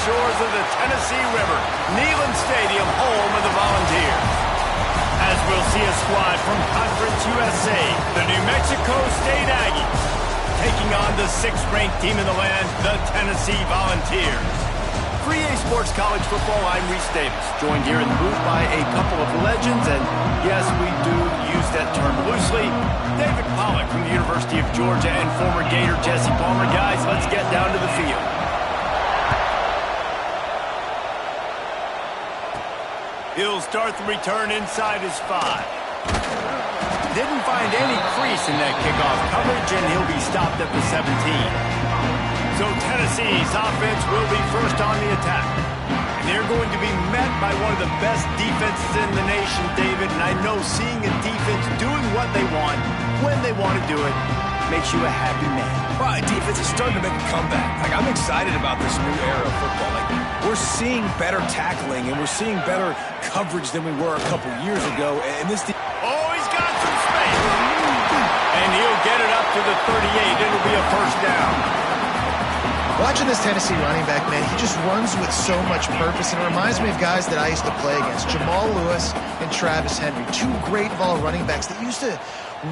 shores of the Tennessee River, Neyland Stadium, home of the Volunteers. As we'll see a squad from Conference USA, the New Mexico State Aggies, taking on the 6th-ranked team in the land, the Tennessee Volunteers. For EA Sports College Football, I'm Reese Davis, joined here in the booth by a couple of legends, and yes, we do use that term loosely. David Pollack from the University of Georgia and former Gator Jesse Palmer. Guys, let's get down to the field. He'll start the return inside his 5. Didn't find any crease in that kickoff coverage, and he'll be stopped at the 17. So Tennessee's offense will be first on the attack. And they're going to be met by one of the best defenses in the nation, David. And I know seeing a defense doing what they want, when they want to do it, makes you a happy man. Well, defense is starting to make a comeback. Like, I'm excited about this new era of football. Like, we're seeing better tackling, and we're seeing better coverage than we were a couple years ago. And this oh, he's got some space. And he'll get it up to the 38. It'll be a first down. Watching this Tennessee running back, man, he just runs with so much purpose, and it reminds me of guys that I used to play against, Jamal Lewis and Travis Henry, 2 great ball running backs that used to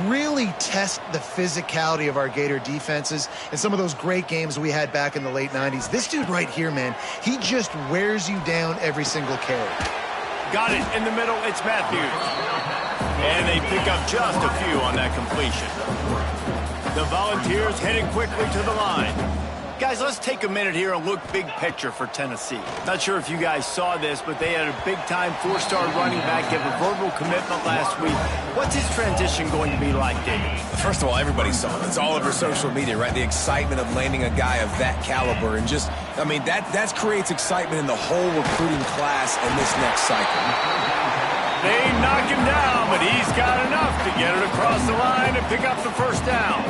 really test the physicality of our Gator defenses and some of those great games we had back in the late 90s. This dude right here, man, he just wears you down every single carry. Got it in the middle, it's Matthews. And they pick up just a few on that completion. The Volunteers heading quickly to the line. Guys, let's take a minute here and look big picture for Tennessee. Not sure if you guys saw this, but they had a big-time 4-star running back give a verbal commitment last week. What's his transition going to be like, David? First of all, everybody saw it. It's all over social media, right? The excitement of landing a guy of that caliber. And just, I mean, that creates excitement in the whole recruiting class in this next cycle. They knock him down, but he's got enough to get it across the line and pick up the first down.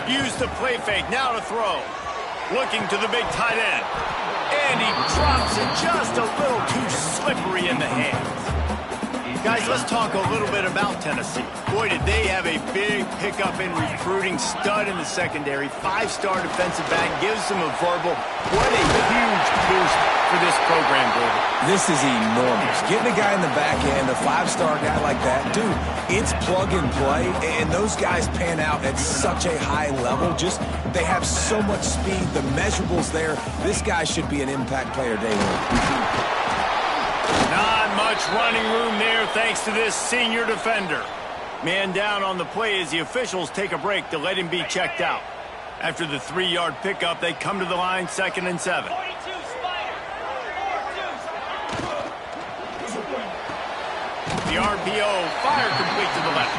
Use the play fake, now to throw. Looking to the big tight end. And he drops it just a little too slippery in the hands. Guys, let's talk a little bit about Tennessee. Boy, did they have a big pickup in recruiting. Stud in the secondary. 5-star defensive back. Gives them a verbal. What a huge boost for this program, David. This is enormous. Getting a guy in the back end, a 5-star guy like that, dude, it's plug and play, and those guys pan out at such a high level. Just, they have so much speed. The measurables there. This guy should be an impact player day one. Not much running room there thanks to this senior defender. Man down on the play as the officials take a break to let him be checked out. After the 3-yard pickup, they come to the line, 2nd and 7. The RPO, fire complete to the left.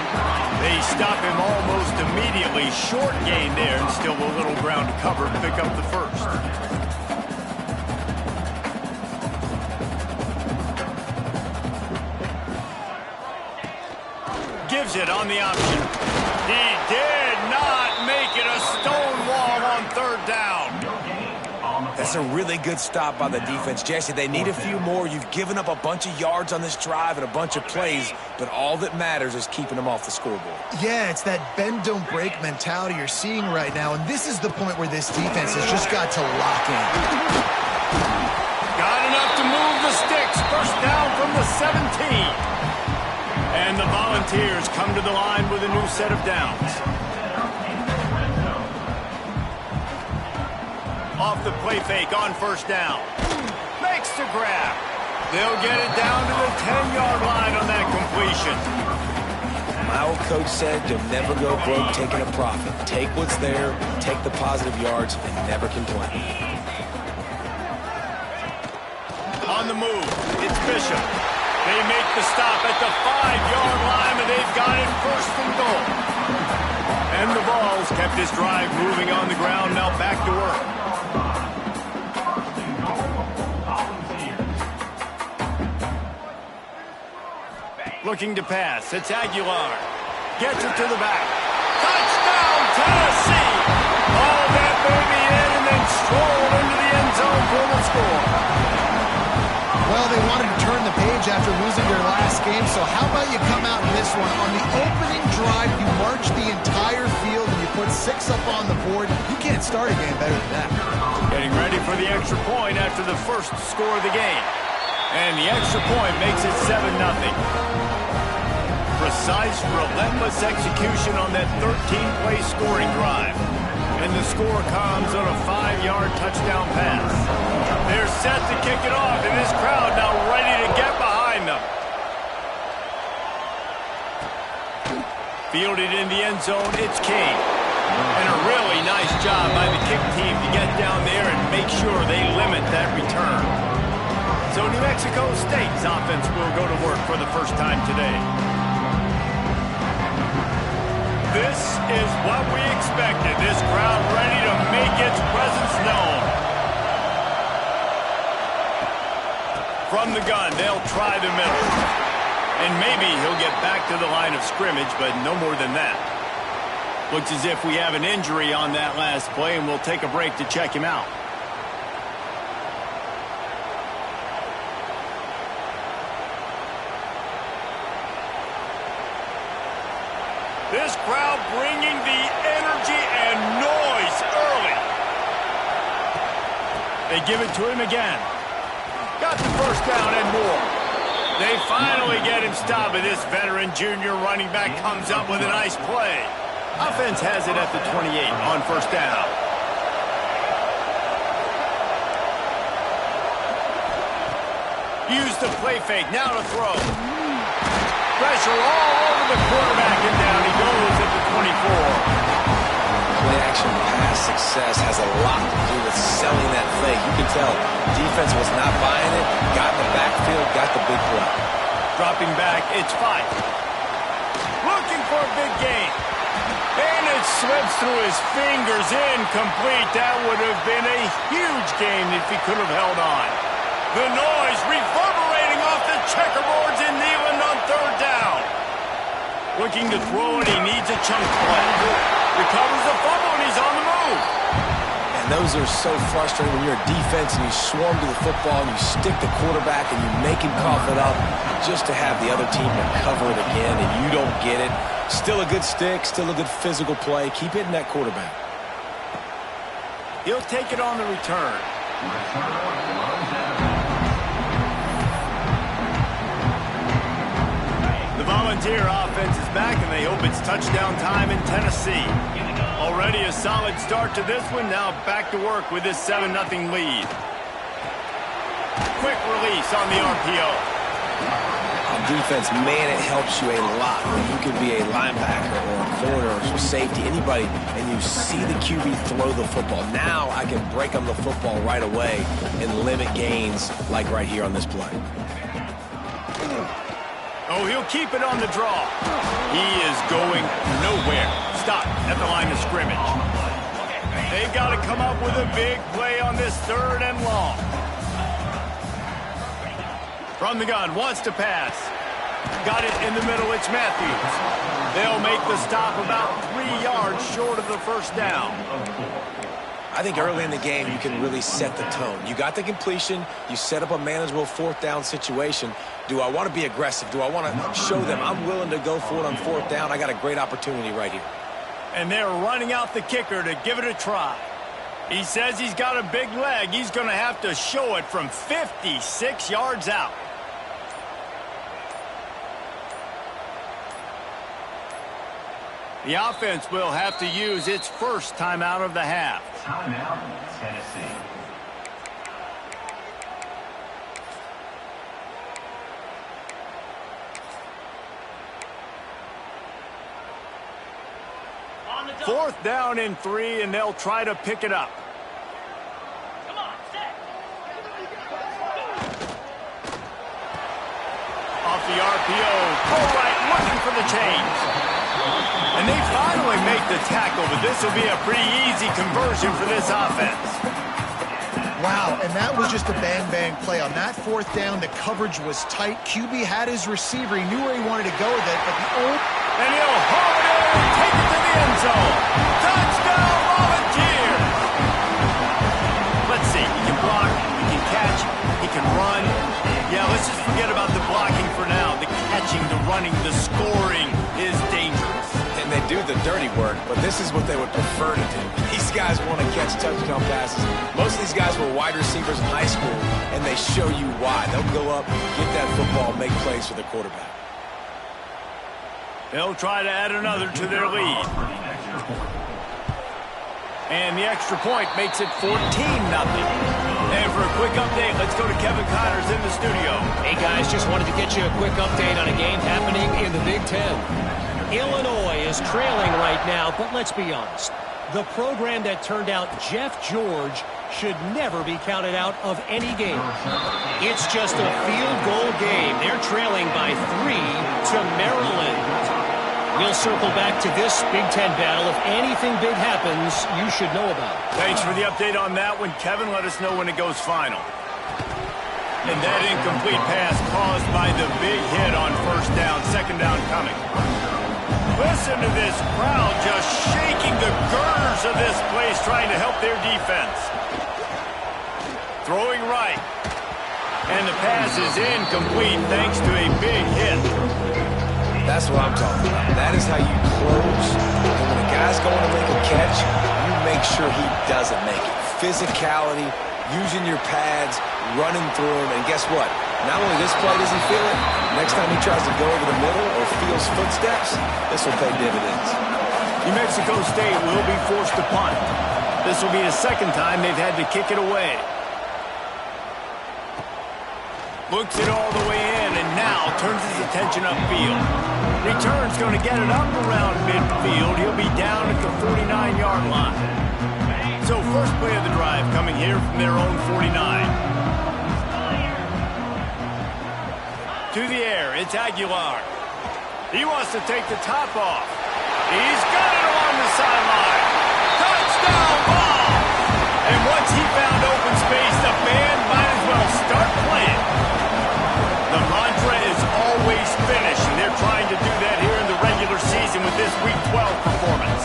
They stop him almost immediately. Short gain there, and still a little ground to cover to pick up the first. Gives it on the option. He did not make it a stone wall on 3rd down. That's a really good stop by the defense. Jesse, they need a few more. You've given up a bunch of yards on this drive and a bunch of plays, but all that matters is keeping them off the scoreboard. Yeah, it's that bend, don't break mentality you're seeing right now, and this is the point where this defense has just got to lock in. Got enough to move the sticks. First down from the 17. And the Volunteers come to the line with a new set of downs. Off the play fake on first down. Makes the grab. They'll get it down to the 10-yard line on that completion. My old coach said you'll never go broke taking a profit. Take what's there, take the positive yards, and never complain. On the move, it's Bishop. They make the stop at the 5-yard line, and they've got it 1st and goal. And the Vols kept this drive moving on the ground, now back to work. Looking to pass, it's Aguilar. Gets it to the back. Touchdown, Tennessee! All that baby in and then strolled into the end zone for the score. Well, they wanted to turn the page after losing their last game, so how about you come out in this one? On the opening drive, you march the entire field and you put put 6 up on the board. You can't start a game better than that. Getting ready for the extra point after the first score of the game. And the extra point makes it 7-0. Precise, relentless execution on that 13-play scoring drive. And the score comes on a 5-yard touchdown pass. They're set to kick it off, and this crowd now ready to get behind them. Fielded in the end zone, it's King. And a really nice job by the kick team to get down there and make sure they limit that return. So New Mexico State's offense will go to work for the first time today. This is what we expected. This crowd ready to make its presence known. From the gun, they'll try the middle. And maybe he'll get back to the line of scrimmage, but no more than that. Looks as if we have an injury on that last play, and we'll take a break to check him out. This crowd bringing the energy and noise early. They give it to him again. Got the first down and more. They finally get him stopped, but this veteran junior running back comes up with a nice play. Offense has it at the 28 on first down. Use the play fake, now to throw. Pressure all over the quarterback, and down he goes at the 24. Play-action pass success has a lot to do with selling that fake. You can tell defense was not buying it, got in the backfield, got the big play. Dropping back, it's 5. Looking for a big gain. And it slips through his fingers, incomplete. That would have been a huge gain if he could have held on. The noise reverberating off the checkerboards in Neyland on third down. Looking to throw, and he needs a chunk play. Recovers the fumble, and he's on the move. And those are so frustrating when you're a defense and you swarm to the football and you stick the quarterback and you make him cough it up just to have the other team recover it again, and you don't get it. Still a good stick, still a good physical play. Keep hitting that quarterback. He'll take it on the return. The Volunteer offense is back, and they hope it's touchdown time in Tennessee. Already a solid start to this one. Now back to work with this 7-0 lead. Quick release on the RPO. On defense, man, it helps you a lot when you can be a linebacker or a corner or safety, anybody, and you see the QB throw the football. Now I can break on the football right away and limit gains like right here on this play. Oh, he'll keep it on the draw. He is going nowhere. Stop at the line of scrimmage. They've got to come up with a big play on this 3rd and long. From the gun, wants to pass. Got it in the middle, it's Matthews. They'll make the stop about 3 yards short of the first down. I think early in the game, you can really set the tone. You got the completion. You set up a manageable 4th down situation. Do I want to be aggressive? Do I want to show them I'm willing to go for it on 4th down? I got a great opportunity right here. And they're running out the kicker to give it a try. He says he's got a big leg. He's going to have to show it from 56 yards out. The offense will have to use its first timeout of the half. Timeout, Tennessee. Fourth down and 3, and they'll try to pick it up. Come on, set. Off the RPO, go right, looking for the change. And they finally make the tackle, but this will be a pretty easy conversion for this offense. Wow, and that was just a bang-bang play. On that 4th down, the coverage was tight. QB had his receiver. He knew where he wanted to go with it, but the old... And he'll haul it in and take it to the end zone. Touchdown, Volunteers! Let's see, he can block, he can catch, he can run. Yeah, let's just forget about the blocking for now. The catching, the running, the scoring is dangerous. And they do the dirty work, but this is what they would prefer to do. These guys want to catch touchdown passes. Most of these guys were wide receivers in high school, and they show you why. They'll go up, get that football, make plays for the quarterback. They'll try to add another to their lead. And the extra point makes it 14-0. And for a quick update, let's go to Kevin Connors in the studio. Hey, guys, just wanted to get you a quick update on a game happening in the Big Ten. Illinois is trailing right now, but let's be honest. The program that turned out Jeff George should never be counted out of any game. It's just a field goal game. They're trailing by 3 to Maryland. We'll circle back to this Big Ten battle. If anything big happens, you should know about it. Thanks for the update on that one, Kevin. Let us know when it goes final. And that incomplete pass caused by the big hit on first down, second down coming. Listen to this crowd just shaking the girders of this place, trying to help their defense. Throwing right. And the pass is incomplete thanks to a big hit. That's what I'm talking about. That is how you close. And when a guy's going to make a catch, you make sure he doesn't make it. Physicality, using your pads, running through him. And guess what? Not only this play does he feel it, next time he tries to go over the middle or feels footsteps, this will pay dividends. New Mexico State will be forced to punt. This will be the second time they've had to kick it away. Looks it all the way in and now turns his attention upfield. Return's going to get it up around midfield. He'll be down at the 49-yard line. So first play of the drive coming here from their own 49. To the air, it's Aguilar. He wants to take the top off. He's got it along the sideline. Touchdown ball! And once he found open space, the band might as well start playing. The mantra is always finish, and they're trying to do that here in the regular season with this Week 12 performance.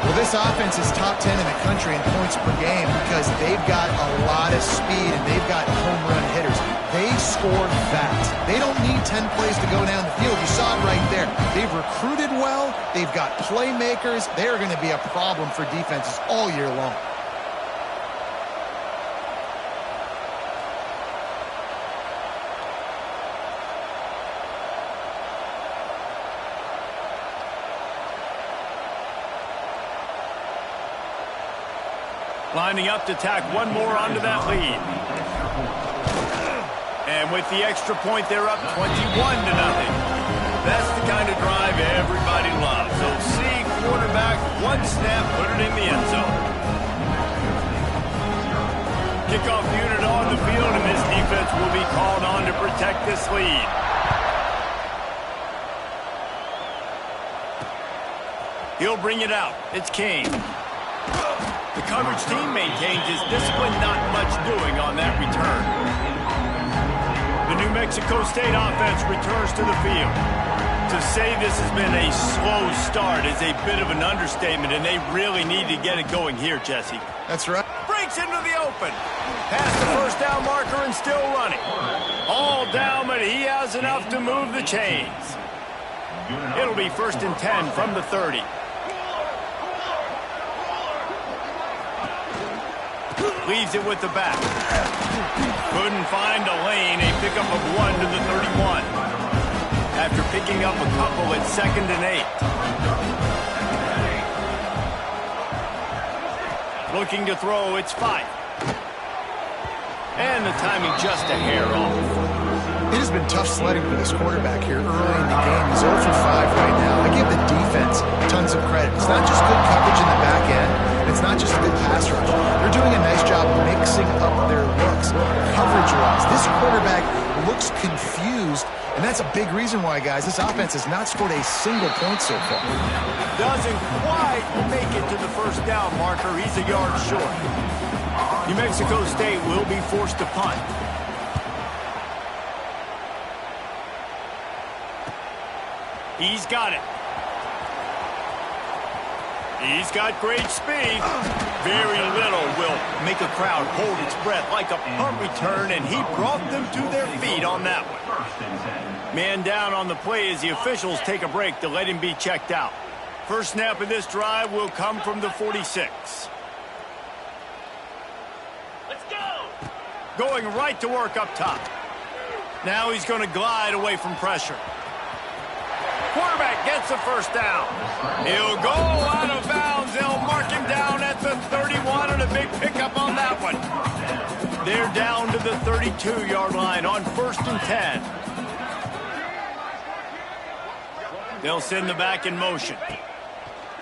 Well, this offense is top 10 in the country in points per game because they've got a lot of speed and they've got home run hitters. They score fast. They don't need 10 plays to go down the field. You saw it right there. They've recruited well. They've got playmakers. They're going to be a problem for defenses all year long. Lining up to tack one more onto that lead. And with the extra point, they're up 21-0. That's the kind of drive everybody loves. So see quarterback, one snap, put it in the end zone. Kickoff unit on the field, and this defense will be called on to protect this lead. He'll bring it out. It's King. The coverage team maintains his discipline, not much doing on that return. The New Mexico State offense returns to the field. To say this has been a slow start is a bit of an understatement, and they really need to get it going here, Jesse. That's right. Breaks into the open. Past the first down marker and still running. All down, but he has enough to move the chains. It'll be 1st and 10 from the 30. Leaves it with the back. Couldn't find a lane. A pickup of 1 to the 31. After picking up a couple at 2nd and 8. Looking to throw, it's 5. And the timing just a hair off. It has been tough sledding for this quarterback here early in the game. He's 0 for 5 right now. I give the defense tons of credit. It's not just good coverage in the back end. It's not just a good pass rush. They're doing a nice job mixing up their looks coverage-wise. This quarterback looks confused, and that's a big reason why, guys, this offense has not scored a single point so far. Doesn't quite make it to the first down marker. He's a yard short. New Mexico State will be forced to punt. He's got it. He's got great speed. Very little will make a crowd hold its breath like a punt return, and he brought them to their feet on that one. Man down on the play as the officials take a break to let him be checked out. First snap of this drive will come from the 46. Let's go! Going right to work up top. Now he's going to glide away from pressure. Quarterback gets the first down. He'll go out of bounds. They'll mark him down at the 31 and a big pickup on that one. They're down to the 32-yard line on 1st and 10. They'll send the back in motion.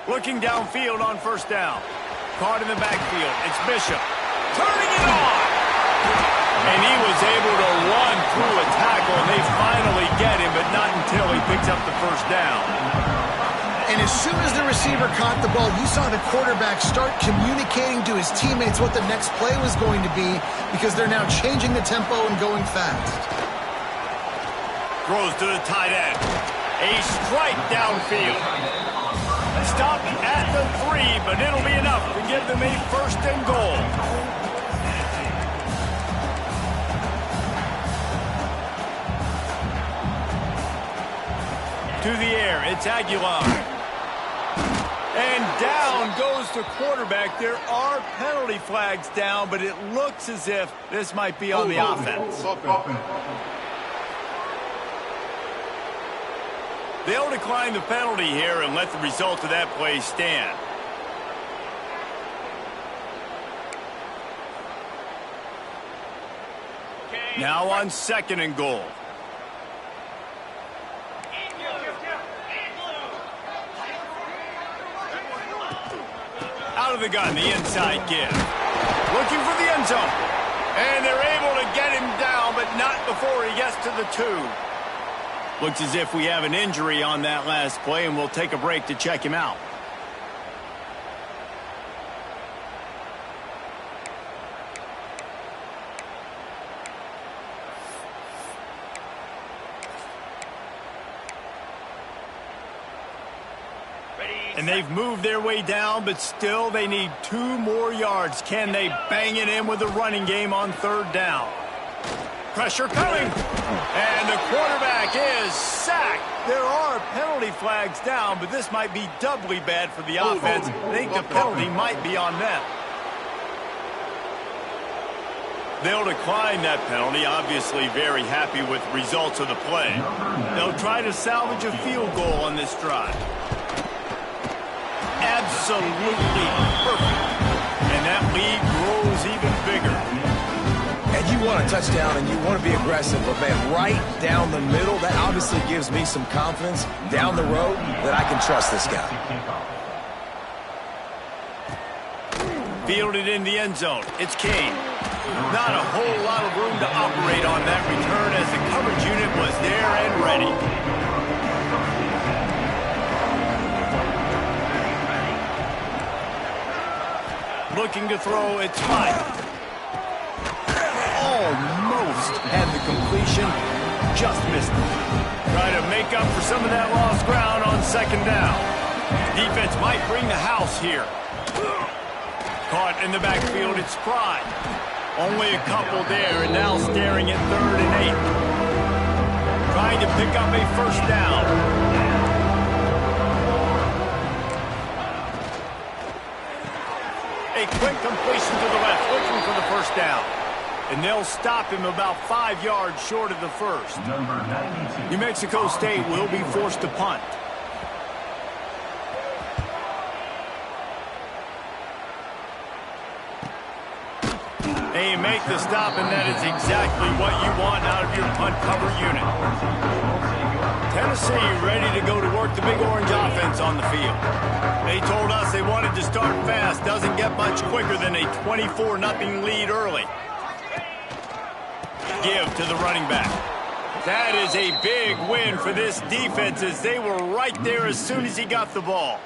Looking downfield on 1st down. Caught in the backfield. It's Bishop. Turning it on. And he was able to run through a tackle, and they finally get him, but not until he picks up the 1st down. And as soon as the receiver caught the ball, you saw the quarterback start communicating to his teammates what the next play was going to be because they're now changing the tempo and going fast. Throws to the tight end. A strike downfield. Stopped at the 3, but it'll be enough to give them a 1st and goal. To the air, it's Aguilar. And down goes the quarterback. There are penalty flags down, but it looks as if this might be on the offense. They'll decline the penalty here and let the result of that play stand. Now on 2nd and goal. Out of the gun, the inside give. Looking for the end zone. And they're able to get him down, but not before he gets to the 2. Looks as if we have an injury on that last play, and we'll take a break to check him out. And they've moved their way down, but still they need 2 more yards. Can they bang it in with the running game on 3rd down? Pressure coming. And the quarterback is sacked. There are penalty flags down, but this might be doubly bad for the offense. I think the penalty might be on them. They'll decline that penalty, obviously very happy with results of the play. They'll try to salvage a field goal on this drive. Absolutely perfect. And that lead grows even bigger. And you want a touchdown and you want to be aggressive, but man, right down the middle, that obviously gives me some confidence down the road that I can trust this guy. Fielded in the end zone. It's Kane. Not a whole lot of room to operate on that return as the coverage unit was there and ready. Looking to throw, it's Mike. Almost had the completion, just missed it. Try to make up for some of that lost ground on 2nd down. Defense might bring the house here. Caught in the backfield, it's Pride. Only a couple there, and now staring at 3rd and 8. Trying to pick up a 1st down. A quick completion to the left, looking for the 1st down. And they'll stop him about 5 yards short of the 1st. New Mexico State will be forced to punt. They make the stop, and that is exactly what you want out of your punt cover unit. Tennessee ready to go to work the Big Orange offense on the field. They told us they wanted to start fast. Doesn't get much quicker than a 24-0 lead early. Give to the running back. That is a big win for this defense as they were right there as soon as he got the ball.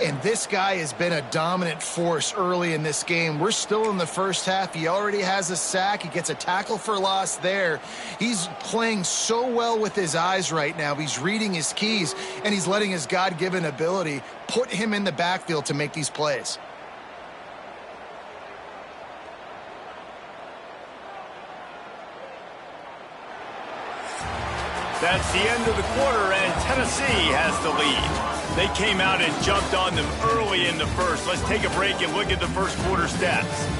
And this guy has been a dominant force early in this game. We're still in the 1st half. He already has a sack. He gets a tackle for loss there. He's playing so well with his eyes right now. He's reading his keys, and he's letting his God-given ability put him in the backfield to make these plays. That's the end of the quarter, and Tennessee has the lead. They came out and jumped on them early in the first. Let's take a break and look at the first quarter stats.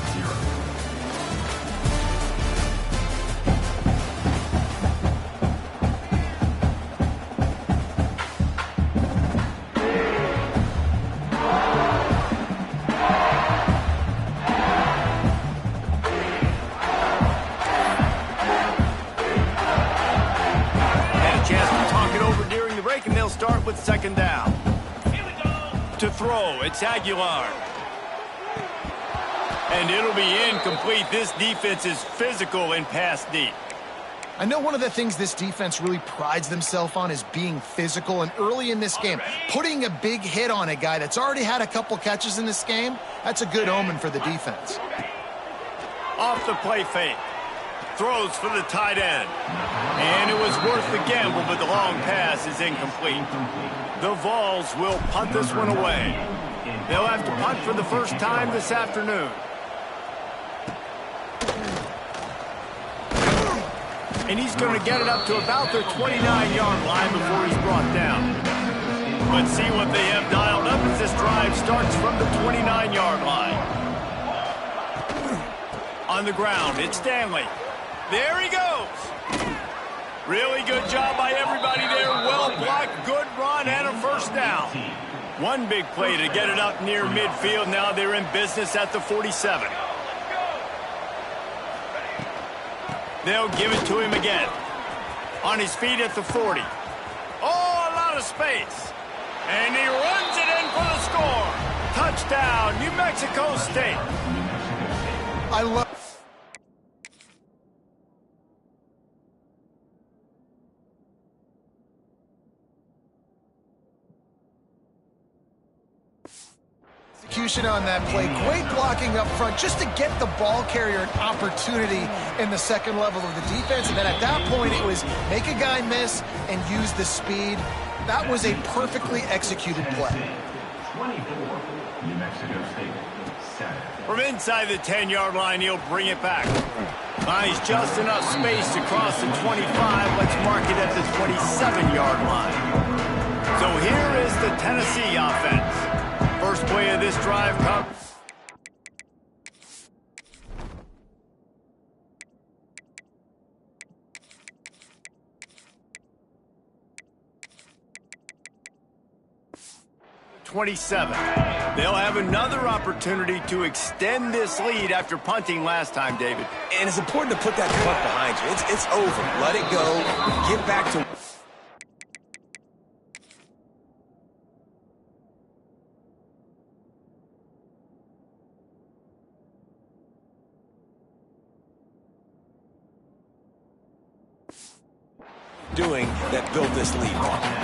And they'll start with second down. To throw, it's Aguilar. And it'll be incomplete. This defense is physical and pass deep. I know one of the things this defense really prides themselves on is being physical, and early in this game, putting a big hit on a guy that's already had a couple catches in this game, that's a good omen for the defense. Off the play fake. Throws for the tight end. And it was worth the gamble, but the long pass is incomplete. The Vols will punt this one away. They'll have to punt for the first time this afternoon. And he's going to get it up to about their 29-yard line before he's brought down. Let's see what they have dialed up as this drive starts from the 29-yard line. On the ground, it's Stanley. There he goes. Really good job by everybody there. Well blocked, good run, and a first down. One big play to get it up near midfield. Now they're in business at the 47. They'll give it to him again. On his feet at the 40. Oh, a lot of space. And he runs it in for the score. Touchdown, New Mexico State. I love execution on that play. Great blocking up front just to get the ball carrier an opportunity in the second level of the defense. And then at that point, it was make a guy miss and use the speed. That was a perfectly executed play. 24, New Mexico State. From inside the 10-yard line, he'll bring it back. Finds just enough space to cross the 25. Let's mark it at the 27-yard line. So here is the Tennessee offense. First play of this drive comes. They'll have another opportunity to extend this lead after punting last time, David. And it's important to put that punt behind you. It's over. Let it go. Get back to... doing that built this lead.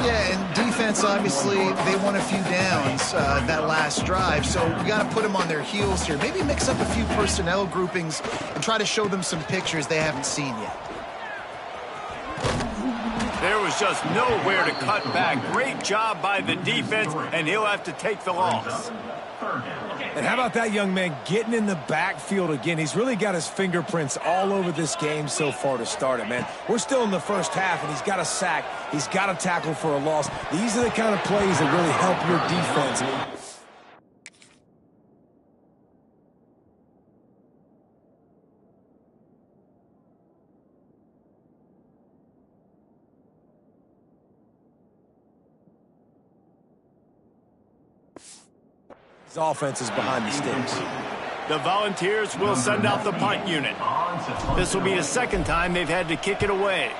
Yeah, and defense, obviously, they won a few downs that last drive, so we got to put them on their heels here. Maybe mix up a few personnel groupings and try to show them some pictures they haven't seen yet. There was just nowhere to cut back. Great job by the defense, and he'll have to take the loss. And how about that young man getting in the backfield again? He's really got his fingerprints all over this game so far to start it, man. We're still in the first half, and he's got a sack. He's got a tackle for a loss. These are the kind of plays that really help your defense. His offense is behind the sticks. The Volunteers will send out the punt unit. This will be the second time they've had to kick it away.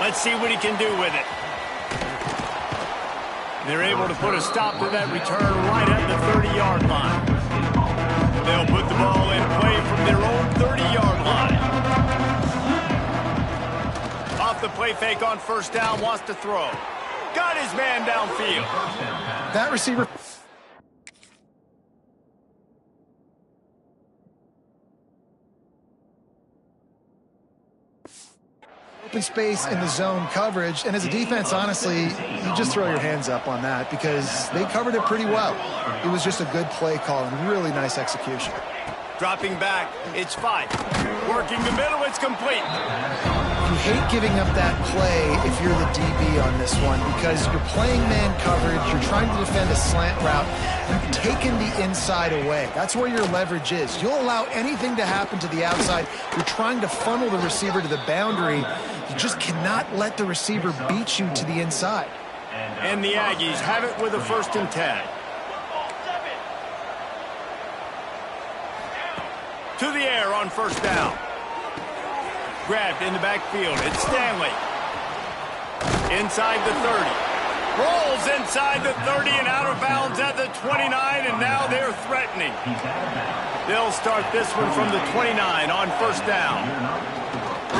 Let's see what he can do with it. They're able to put a stop to that return right at the 30-yard line. They'll put the ball in play from their own 30-yard line. Off the play fake on first down, wants to throw. Got his man downfield. That receiver... open space in the zone coverage, and as a defense, honestly, you just throw your hands up on that because they covered it pretty well. It was just a good play call and really nice execution. Dropping back, it's 5. Working the middle, it's complete. You hate giving up that play if you're the DB on this one because you're playing man coverage, you're trying to defend a slant route, you've taken the inside away. That's where your leverage is. You'll allow anything to happen to the outside. You're trying to funnel the receiver to the boundary. You just cannot let the receiver beat you to the inside. And the Aggies have it with a 1st and 10. To the air on 1st down. Grabbed in the backfield. It's Stanley. Inside the 30. Rolls inside the 30 and out of bounds at the 29, and now they're threatening. They'll start this one from the 29 on 1st down.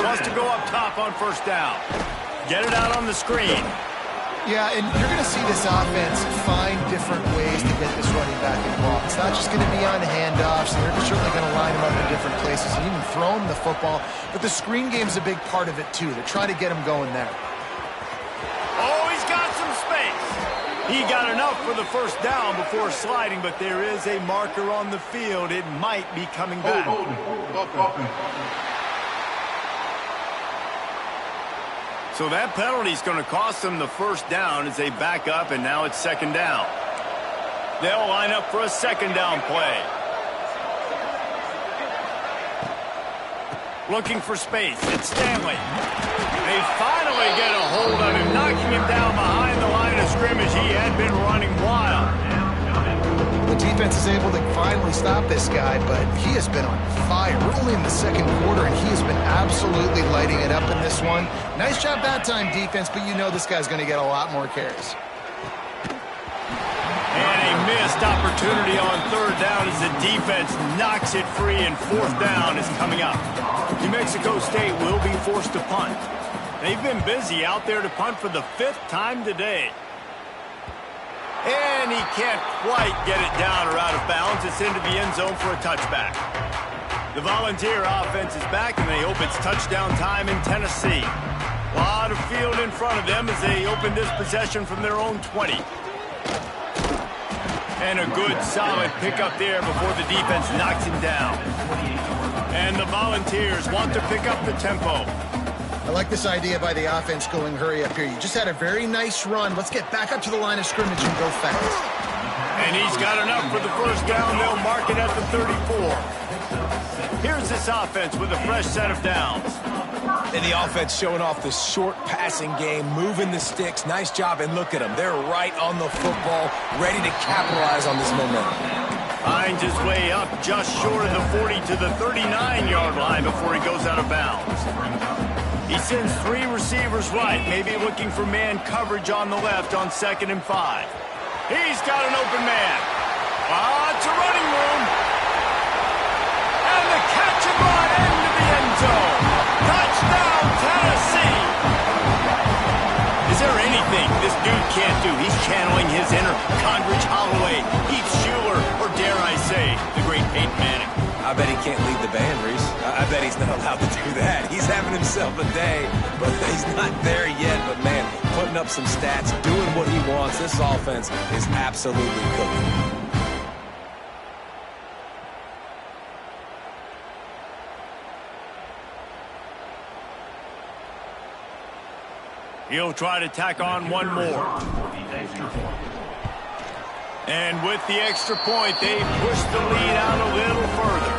Wants to go up top on 1st down. Get it out on the screen. Yeah, and you're going to see this offense find different ways to get this running back involved. It's not just going to be on handoffs, and they're certainly going to line him up in different places and even throw him the football. But the screen game's a big part of it, too. They're trying to get him going there. Oh, he's got some space. He got enough for the 1st down before sliding, but there is a marker on the field. It might be coming back. So that penalty is going to cost them the 1st down as they back up, and now it's 2nd down. They'll line up for a 2nd down play. Looking for space. It's Stanley. They finally get a hold of him, knocking him down behind the line of scrimmage. He had been running wild. The defense is able to finally stop this guy, but he has been on fire. We're only in the 2nd quarter, and he has been absolutely lighting it up in this one. Nice job that time, defense, but you know this guy's going to get a lot more carries. And a missed opportunity on 3rd down as the defense knocks it free, and 4th down is coming up. New Mexico State will be forced to punt. They've been busy out there to punt for the 5th time today. And he can't quite get it down or out of bounds. It's into the end zone for a touchback. The Volunteer offense is back, and they hope it's touchdown time in Tennessee. A lot of field in front of them as they open this possession from their own 20. And a good, solid pickup there before the defense knocks him down. And the Volunteers want to pick up the tempo. I like this idea by the offense going hurry up here. You just had a very nice run. Let's get back up to the line of scrimmage and go fast. And he's got enough for the 1st down. They'll mark it at the 34. Here's this offense with a fresh set of downs. And the offense showing off the short passing game, moving the sticks. Nice job, and look at them. They're right on the football, ready to capitalize on this momentum. Finds his way up just short of the 40 to the 39-yard line before he goes out of bounds. He sends 3 receivers right, maybe looking for man coverage on the left on 2nd and 5. He's got an open man. It's a running room. And the catch and run into the end zone. Touchdown, Tennessee. Is there anything this dude can't do? He's channeling his inner Condridge Holloway, Heath Schuler, or dare I say, the great Peyton Manning. I bet he can't lead the band, Reese. I bet he's not allowed to do that. He's having himself a day, but he's not there yet. But, man, putting up some stats, doing what he wants. This offense is absolutely cooking. He'll try to tack on one more. And with the extra point, they push the lead out a little further.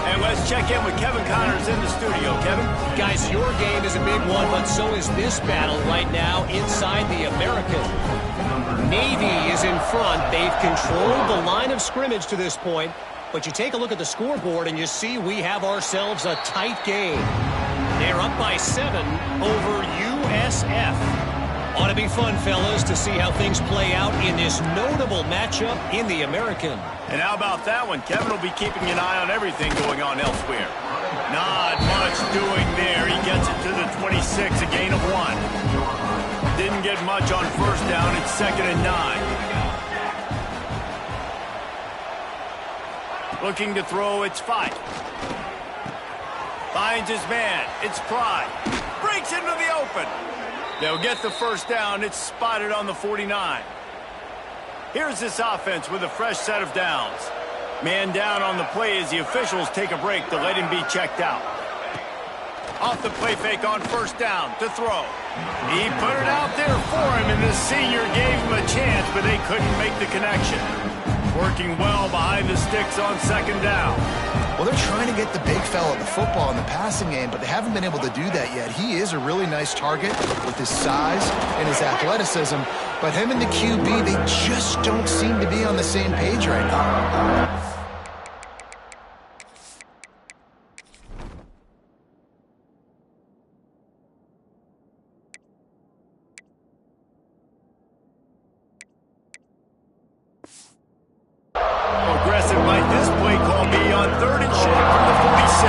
And let's check in with Kevin Connors in the studio. Kevin? Guys, your game is a big one, but so is this battle right now inside the American. Navy is in front. They've controlled the line of scrimmage to this point. But you take a look at the scoreboard and you see we have ourselves a tight game. They're up by 7 over USF. Ought to be fun, fellas, to see how things play out in this notable matchup in the American. And how about that one? Kevin will be keeping an eye on everything going on elsewhere. Not much doing there. He gets it to the 26, a gain of 1. Didn't get much on 1st down. It's 2nd and 9. Looking to throw, it's 5. Finds his man. It's Pride. Breaks into the open. They'll get the 1st down. It's spotted on the 49. Here's this offense with a fresh set of downs. Man down on the play as the officials take a break to let him be checked out. Off the play fake on first down to throw. He put it out there for him, and the senior gave him a chance, but they couldn't make the connection. Working well behind the sticks on second down. Well, they're trying to get the big fella the football in the passing game, but they haven't been able to do that yet. He is a really nice target with his size and his athleticism, but him and the QB, they just don't seem to be on the same page right now. Aggressive might this play call be on third and short from the 46.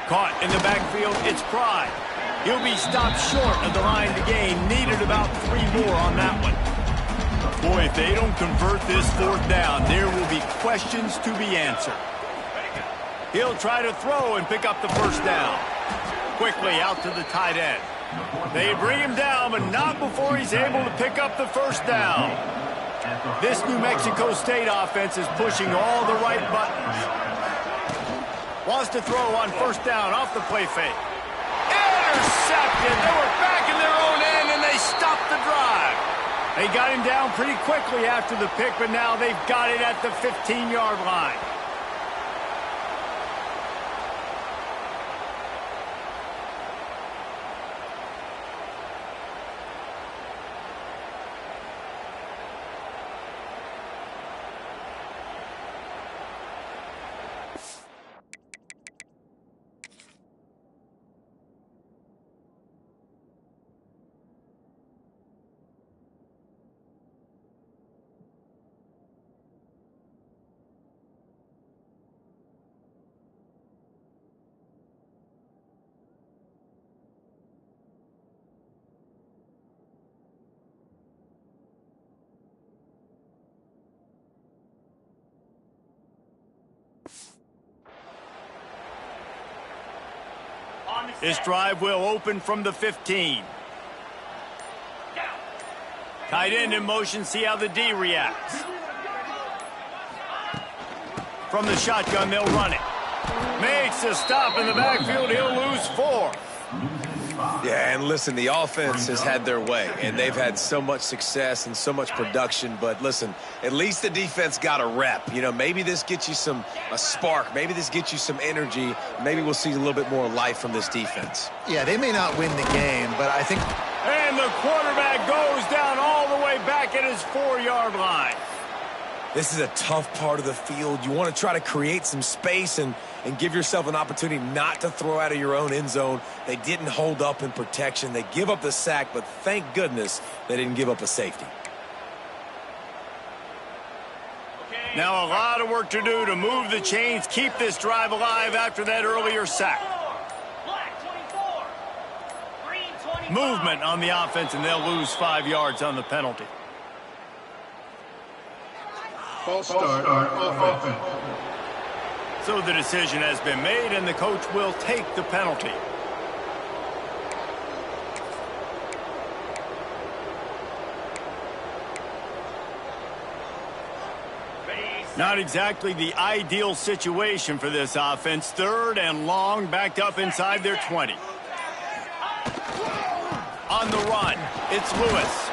Caught in the backfield, it's Pride. He'll be stopped short of the line to gain. Needed about 3 more on that one. Boy, if they don't convert this fourth down, there will be questions to be answered. He'll try to throw and pick up the first down. Quickly out to the tight end. They bring him down, but not before he's able to pick up the first down. This New Mexico State offense is pushing all the right buttons. Wants to throw on first down off the play fake. Intercepted. They were back in their own end, and they stopped the drive. They got him down pretty quickly after the pick, but now they've got it at the 15-yard line. This drive will open from the 15. Tight end in motion, see how the D reacts. From the shotgun, they'll run it. Makes a stop in the backfield, he'll lose 4. Yeah, and listen, the offense has had their way, and they've had so much success and so much production. But listen, at least the defense got a rep. You know, maybe this gets you a spark. Maybe this gets you some energy. Maybe we'll see a little bit more life from this defense. Yeah, they may not win the game, but I think... And the quarterback goes down all the way back at his 4-yard line. This is a tough part of the field. You want to try to create some space and give yourself an opportunity not to throw out of your own end zone. They didn't hold up in protection. They give up the sack, but thank goodness they didn't give up a safety. Now a lot of work to do to move the chains, keep this drive alive after that earlier sack. Movement on the offense, and they'll lose 5 yards on the penalty. False start on offense. So the decision has been made, and the coach will take the penalty. Not exactly the ideal situation for this offense. 3rd and long, backed up inside their 20. On the run, it's Lewis.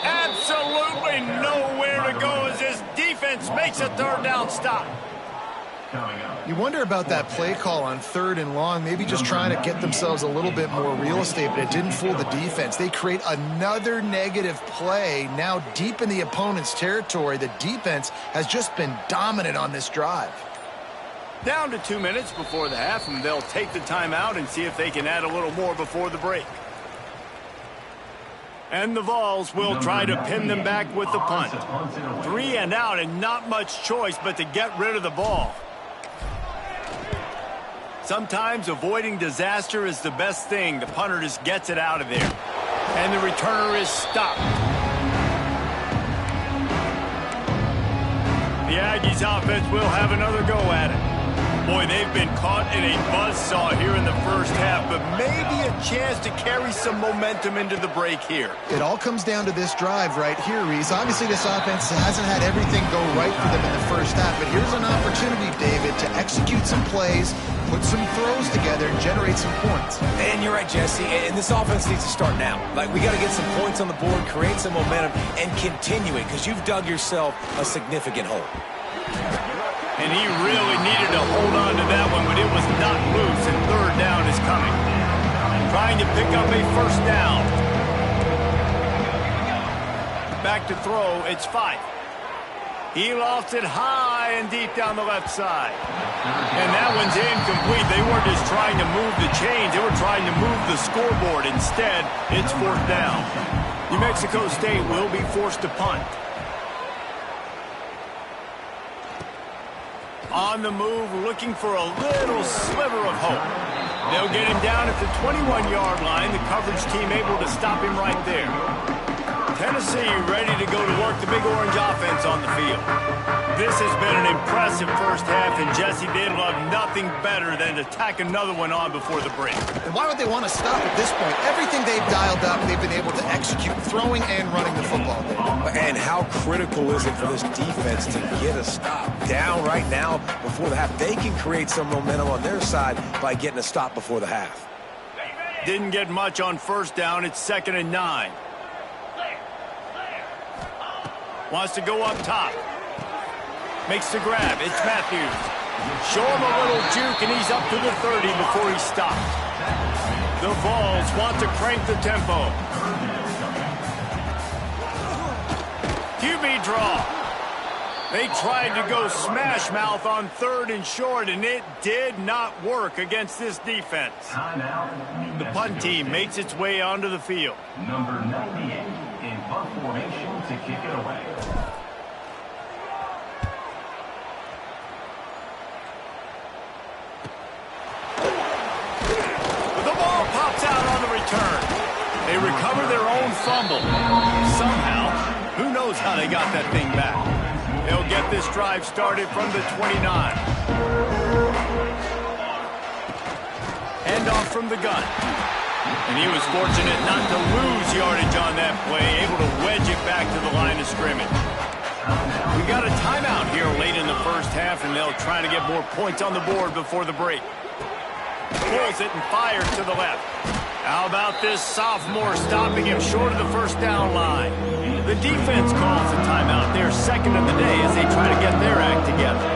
Absolutely nowhere to go as this defense makes a 3rd down stop. You wonder about that play call on 3rd and long, maybe just trying to get themselves a little bit more real estate, but it didn't fool the defense. They create another negative play now deep in the opponent's territory. The defense has just been dominant on this drive. Down to 2 minutes before the half, and they'll take the timeout and see if they can add a little more before the break. And the Vols will try to pin them back with the punt. 3 and out, and not much choice but to get rid of the ball. Sometimes avoiding disaster is the best thing. The punter just gets it out of there. And the returner is stopped. The Aggies offense will have another go at it. Boy, they've been caught in a buzzsaw here in the first half, but maybe a chance to carry some momentum into the break here. It all comes down to this drive right here, Reese. Obviously, this offense hasn't had everything go right for them in the first half, but here's an opportunity, David, to execute some plays, put some throws together, and generate some points. And you're right, Jesse, and this offense needs to start now. Like, we got to get some points on the board, create some momentum, and continue it, because you've dug yourself a significant hole. And he really needed to hold on to that one, but it was not loose, and third down is coming. Trying to pick up a first down. Back to throw, it's 5. He lost it high and deep down the left side. And that one's incomplete. They weren't just trying to move the chains, they were trying to move the scoreboard. Instead, it's fourth down. New Mexico State will be forced to punt. On the move, looking for a little sliver of hope. They'll get him down at the 21-yard line. The coverage team able to stop him right there. Tennessee ready to go to work the Big Orange offense on the field. This has been an impressive first half, and Jesse, they'd love nothing better than to tack another one on before the break. And why would they want to stop at this point? Everything they've dialed up, they've been able to execute, throwing and running the football. And how critical is it for this defense to get a stop down right now before the half? They can create some momentum on their side by getting a stop before the half. Didn't get much on first down. It's 2nd and 9. Wants to go up top. Makes the grab. It's Matthews. Show him a little juke, and he's up to the 30 before he stopped. The Vols want to crank the tempo. QB draw. They tried to go smash mouth on 3rd and short, and it did not work against this defense. The punt team makes its way onto the field. Number 98 in punt formation to kick it away. The ball pops out on the return. They recover their own fumble. Somehow, who knows how they got that thing back. They'll get this drive started from the 29. Handoff from the gun. And he was fortunate not to lose yardage on that play, able to wedge it back to the line of scrimmage. We got a timeout here late in the first half, and they'll try to get more points on the board before the break. Pulls it and fires to the left. How about this sophomore stopping him short of the first down line? The defense calls a timeout, their second of the day, as they try to get their act together.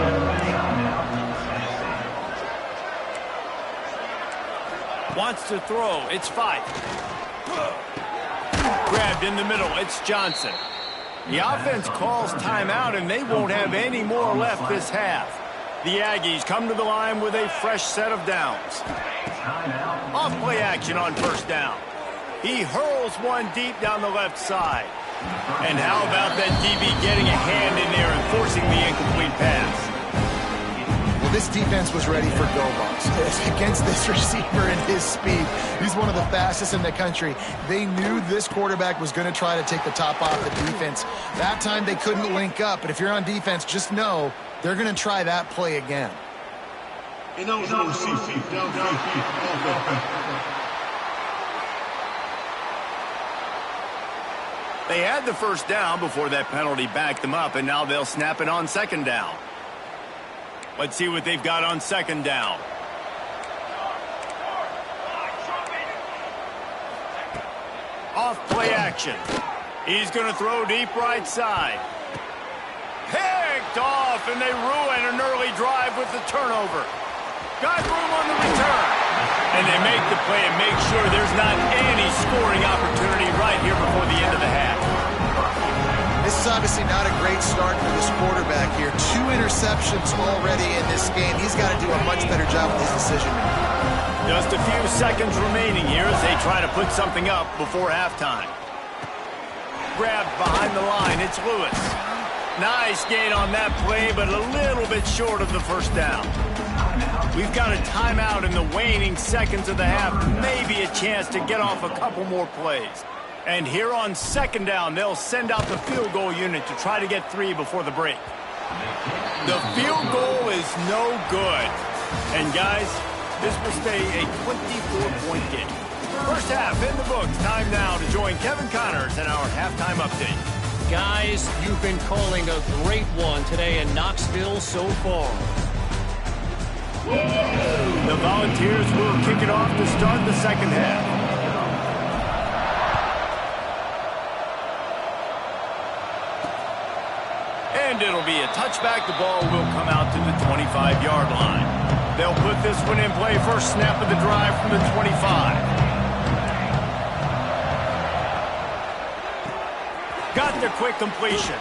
Wants to throw. It's 5. Grabbed in the middle. It's Johnson. The offense calls timeout, and they won't have any more left this half. The Aggies come to the line with a fresh set of downs. Off play action on first down. He hurls one deep down the left side. And how about that DB getting a hand in there and forcing the incomplete pass? Well, this defense was ready for go balls. Against this receiver and his speed, he's one of the fastest in the country. They knew this quarterback was going to try to take the top off the defense. That time they couldn't link up, but if you're on defense, just know they're going to try that play again. They had the first down before that penalty backed them up, and now they'll snap it on second down. Let's see what they've got on second down. Off play action. He's going to throw deep right side. Picked off, and they ruin an early drive with the turnover. Got room on the return. And they make the play and make sure there's not any scoring opportunity right here before the end of the half. This is obviously not a great start for this quarterback here. 2 interceptions already in this game. He's got to do a much better job with his decision-making. Just a few seconds remaining here as they try to put something up before halftime. Grabbed behind the line. It's Lewis. Nice gain on that play, but a little bit short of the first down. We've got a timeout in the waning seconds of the half. Maybe a chance to get off a couple more plays. And here on second down, they'll send out the field goal unit to try to get 3 before the break. The field goal is no good. And guys, this will stay a 24-point game. First half in the books. Time now to join Kevin Connors in our halftime update. Guys, you've been calling a great one today in Knoxville so far. The Volunteers will kick it off to start the second half. And it'll be a touchback. The ball will come out to the 25-yard line. They'll put this one in play. First snap of the drive from the 25. Got the quick completion.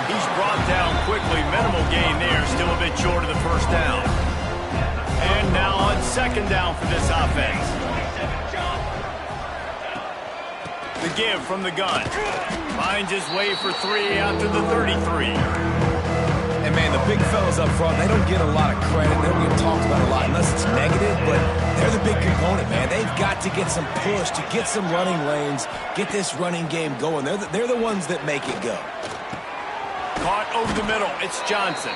He's brought down quickly. Minimal gain there. Still a bit short of the first down. And now on second down for this offense. The give from the gun. Finds his way for 3 out to the 33. And, man, the big fellas up front, they don't get a lot of credit. They don't get talked about a lot unless it's negative, but they're the big component, man. They've got to get some push, to get some running lanes, get this running game going. They're the ones that make it go. Caught over the middle. It's Johnson.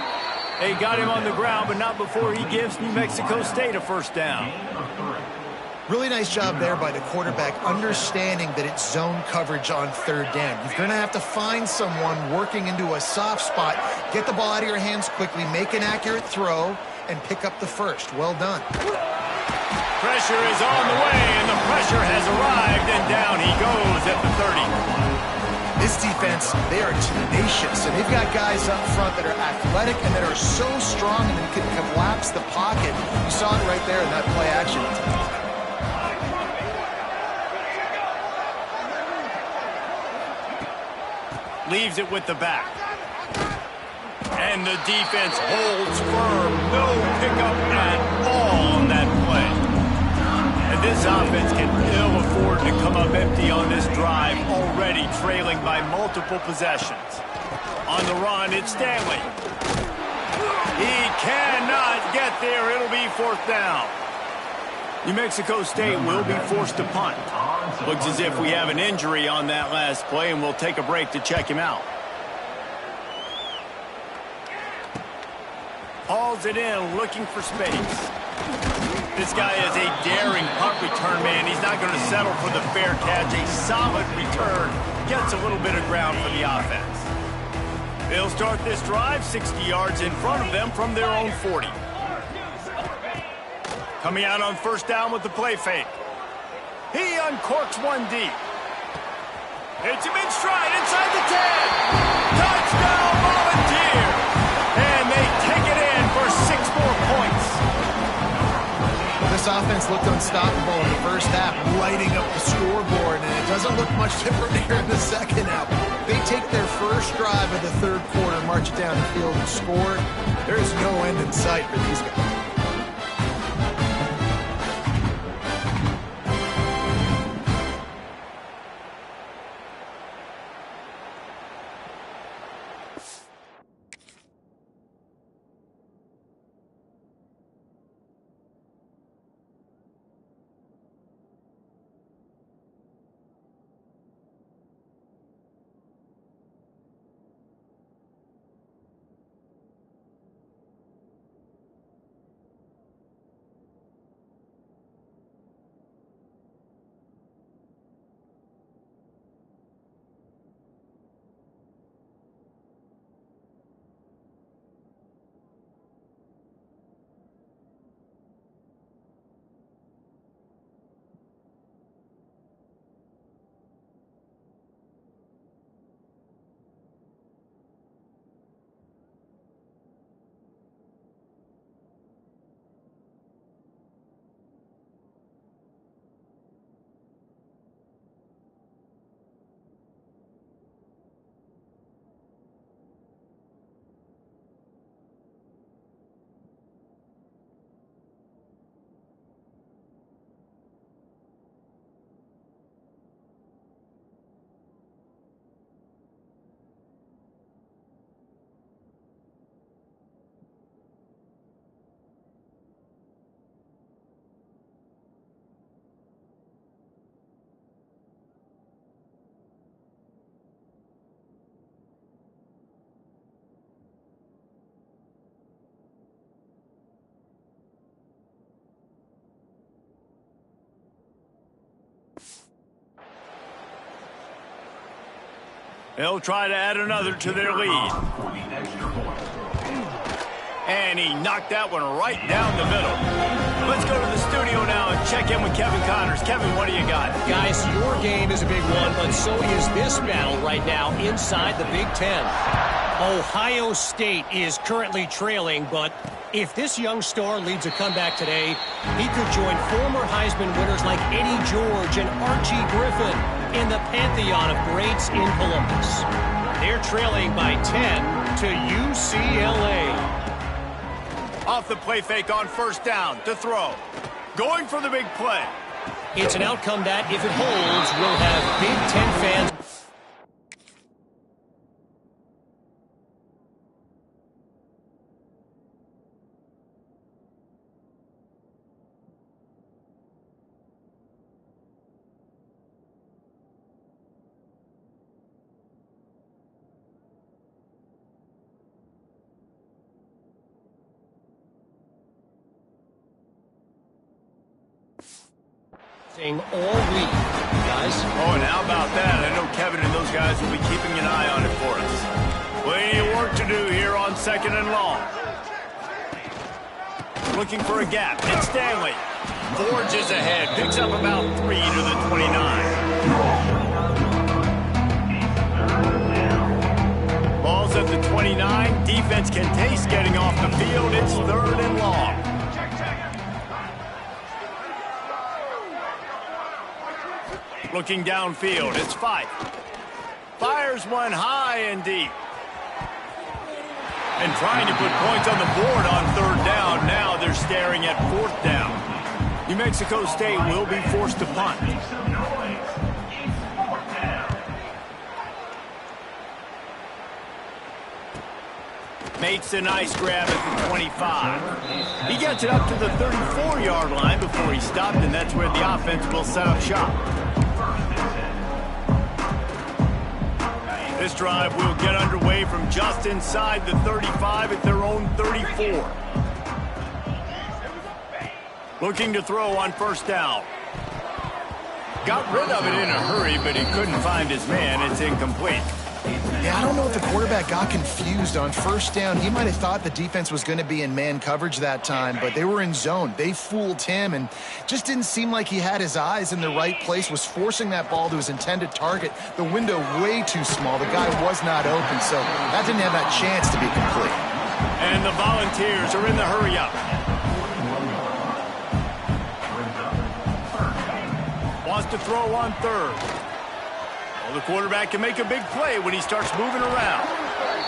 They got him on the ground, but not before he gives New Mexico State a first down. Really nice job there by the quarterback, understanding that it's zone coverage on third down. You're going to have to find someone working into a soft spot, get the ball out of your hands quickly, make an accurate throw, and pick up the first. Well done. Pressure is on the way, and the pressure has arrived, and down he goes at the 30. This defense, they are tenacious, and they've got guys up front that are athletic and that are so strong and they can collapse the pocket. You saw it right there in that play action. Leaves it with the back. And the defense holds firm. No pickup at all on that play. And this offense can ill afford to come up empty on this drive, already trailing by multiple possessions. On the run, it's Stanley. He cannot get there. It'll be fourth down. New Mexico State will be forced to punt. Looks as if we have an injury on that last play, and we'll take a break to check him out. Hauls it in, looking for space. This guy is a daring punt return man. He's not going to settle for the fair catch. A solid return. Gets a little bit of ground for the offense. They'll start this drive 60 yards in front of them from their own 40. Coming out on first down with the play fake. He uncorks one deep. Hits him in stride inside the 10. Touchdown Volunteer. And they take it in for 6 more points. This offense looked unstoppable in the first half, lighting up the scoreboard, and it doesn't look much different here in the second half. They take their first drive of the third quarter, march it down the field, and score. There is no end in sight for these guys. They'll try to add another to their lead. And he knocked that one right down the middle. Let's go to the studio now and check in with Kevin Connors. Kevin, what do you got? Guys, your game is a big one, but so is this battle right now inside the Big Ten. Ohio State is currently trailing, but if this young star leads a comeback today, he could join former Heisman winners like Eddie George and Archie Griffin in the pantheon of greats in Columbus. They're trailing by 10 to UCLA. Off the play fake on first down to throw. Going for the big play. It's an outcome that, if it holds, will have Big Ten fans. All week, guys. Oh, and how about that? I know Kevin and those guys will be keeping an eye on it for us. Plenty of work to do here on 2nd and long. Looking for a gap. It's Stanley. Forges ahead. Picks up about 3 to the 29. Ball's at the 29. Defense can taste getting off the field. It's 3rd and long. Looking downfield, it's Fife. Fires one high and deep. And trying to put points on the board on 3rd down. Now they're staring at 4th down. New Mexico State will be forced to punt. Makes a nice grab at the 25. He gets it up to the 34-yard line before he stopped, and that's where the offense will set up shop. This drive will get underway from just inside the 35 at their own 34. Looking to throw on first down. Got rid of it in a hurry, but he couldn't find his man. It's incomplete. Yeah, I don't know if the quarterback got confused on first down. He might have thought the defense was going to be in man coverage that time, but they were in zone. They fooled him and just didn't seem like he had his eyes in the right place, was forcing that ball to his intended target. The window way too small. The guy was not open, so that didn't have that chance to be complete. And the Volunteers are in the hurry-up. Wants to throw on 3rd. The quarterback can make a big play when he starts moving around.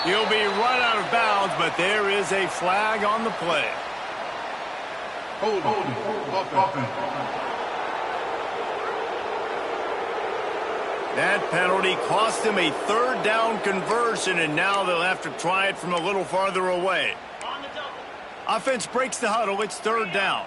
He'll be right out of bounds, but there is a flag on the play. Hold offense. That penalty cost him a 3rd down conversion, and now they'll have to try it from a little farther away. Offense breaks the huddle. It's 3rd down.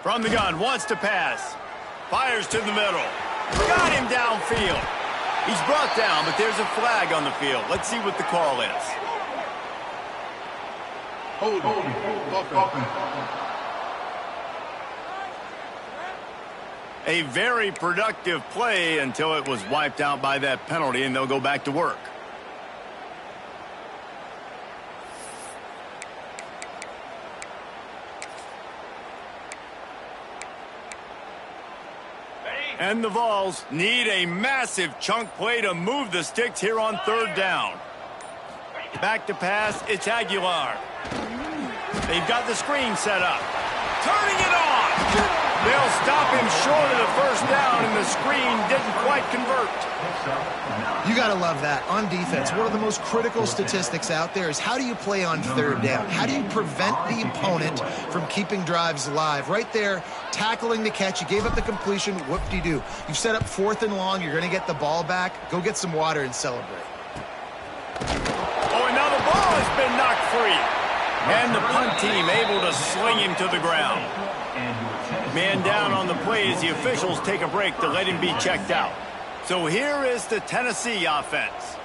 From the gun, wants to pass. Fires to the middle. Got him downfield. He's brought down, but there's a flag on the field. Let's see what the call is. Hold offense. A very productive play until it was wiped out by that penalty, and they'll go back to work. And the Vols need a massive chunk play to move the sticks here on 3rd down. Back to pass, it's Aguilar. They've got the screen set up. Turning it on! They'll stop him short of the first down, and the screen didn't quite convert. You got to love that. On defense, one of the most critical statistics out there is how do you play on 3rd down? How do you prevent the opponent from keeping drives alive? Right there, tackling the catch. You gave up the completion. Whoop-de-doo. You've set up 4th and long. You're going to get the ball back. Go get some water and celebrate. Oh, and now the ball has been knocked free. And the punt team able to sling him to the ground. Man down on the play as the officials take a break to let him be checked out. So here is the Tennessee offense.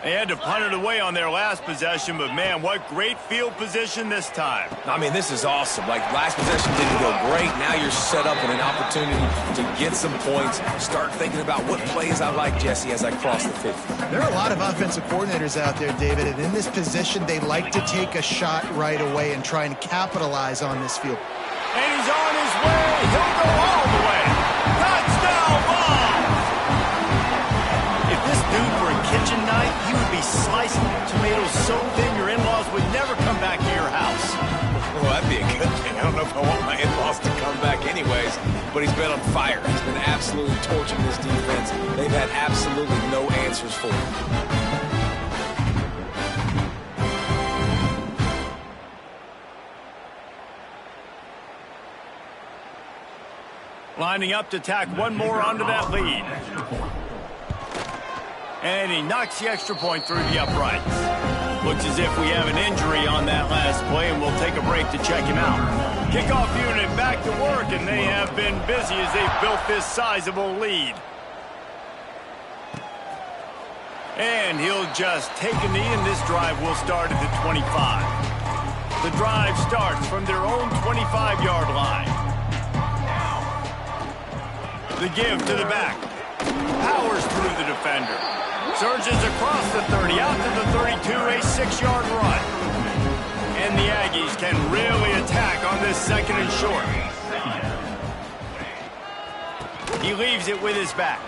They had to punt it away on their last possession, but man, what great field position this time. I mean, this is awesome. Like, last possession didn't go great. Now you're set up with an opportunity to get some points. Start thinking about what plays I like, Jesse, as I cross the 50. There are a lot of offensive coordinators out there, David, and in this position, they like to take a shot right away and try and capitalize on this field. And he's on his way. He'll go all the way. Touchdown ball! If this dude were a kitchen knife, he would be slicing tomatoes so thin your in-laws would never come back to your house. Well, that'd be a good thing. I don't know if I want my in-laws to come back anyways, but he's been on fire. He's been absolutely torching this defense. They've had absolutely no answers for him. Lining up to tack one more onto that lead. And he knocks the extra point through the uprights. Looks as if we have an injury on that last play, and we'll take a break to check him out. Kickoff unit back to work, and they have been busy as they've built this sizable lead. And he'll just take a knee, and this drive will start at the 25. The drive starts from their own 25-yard line. The give to the back. Powers through the defender. Surges across the 30, out to the 32, a 6-yard run. And the Aggies can really attack on this second and short. He leaves it with his back.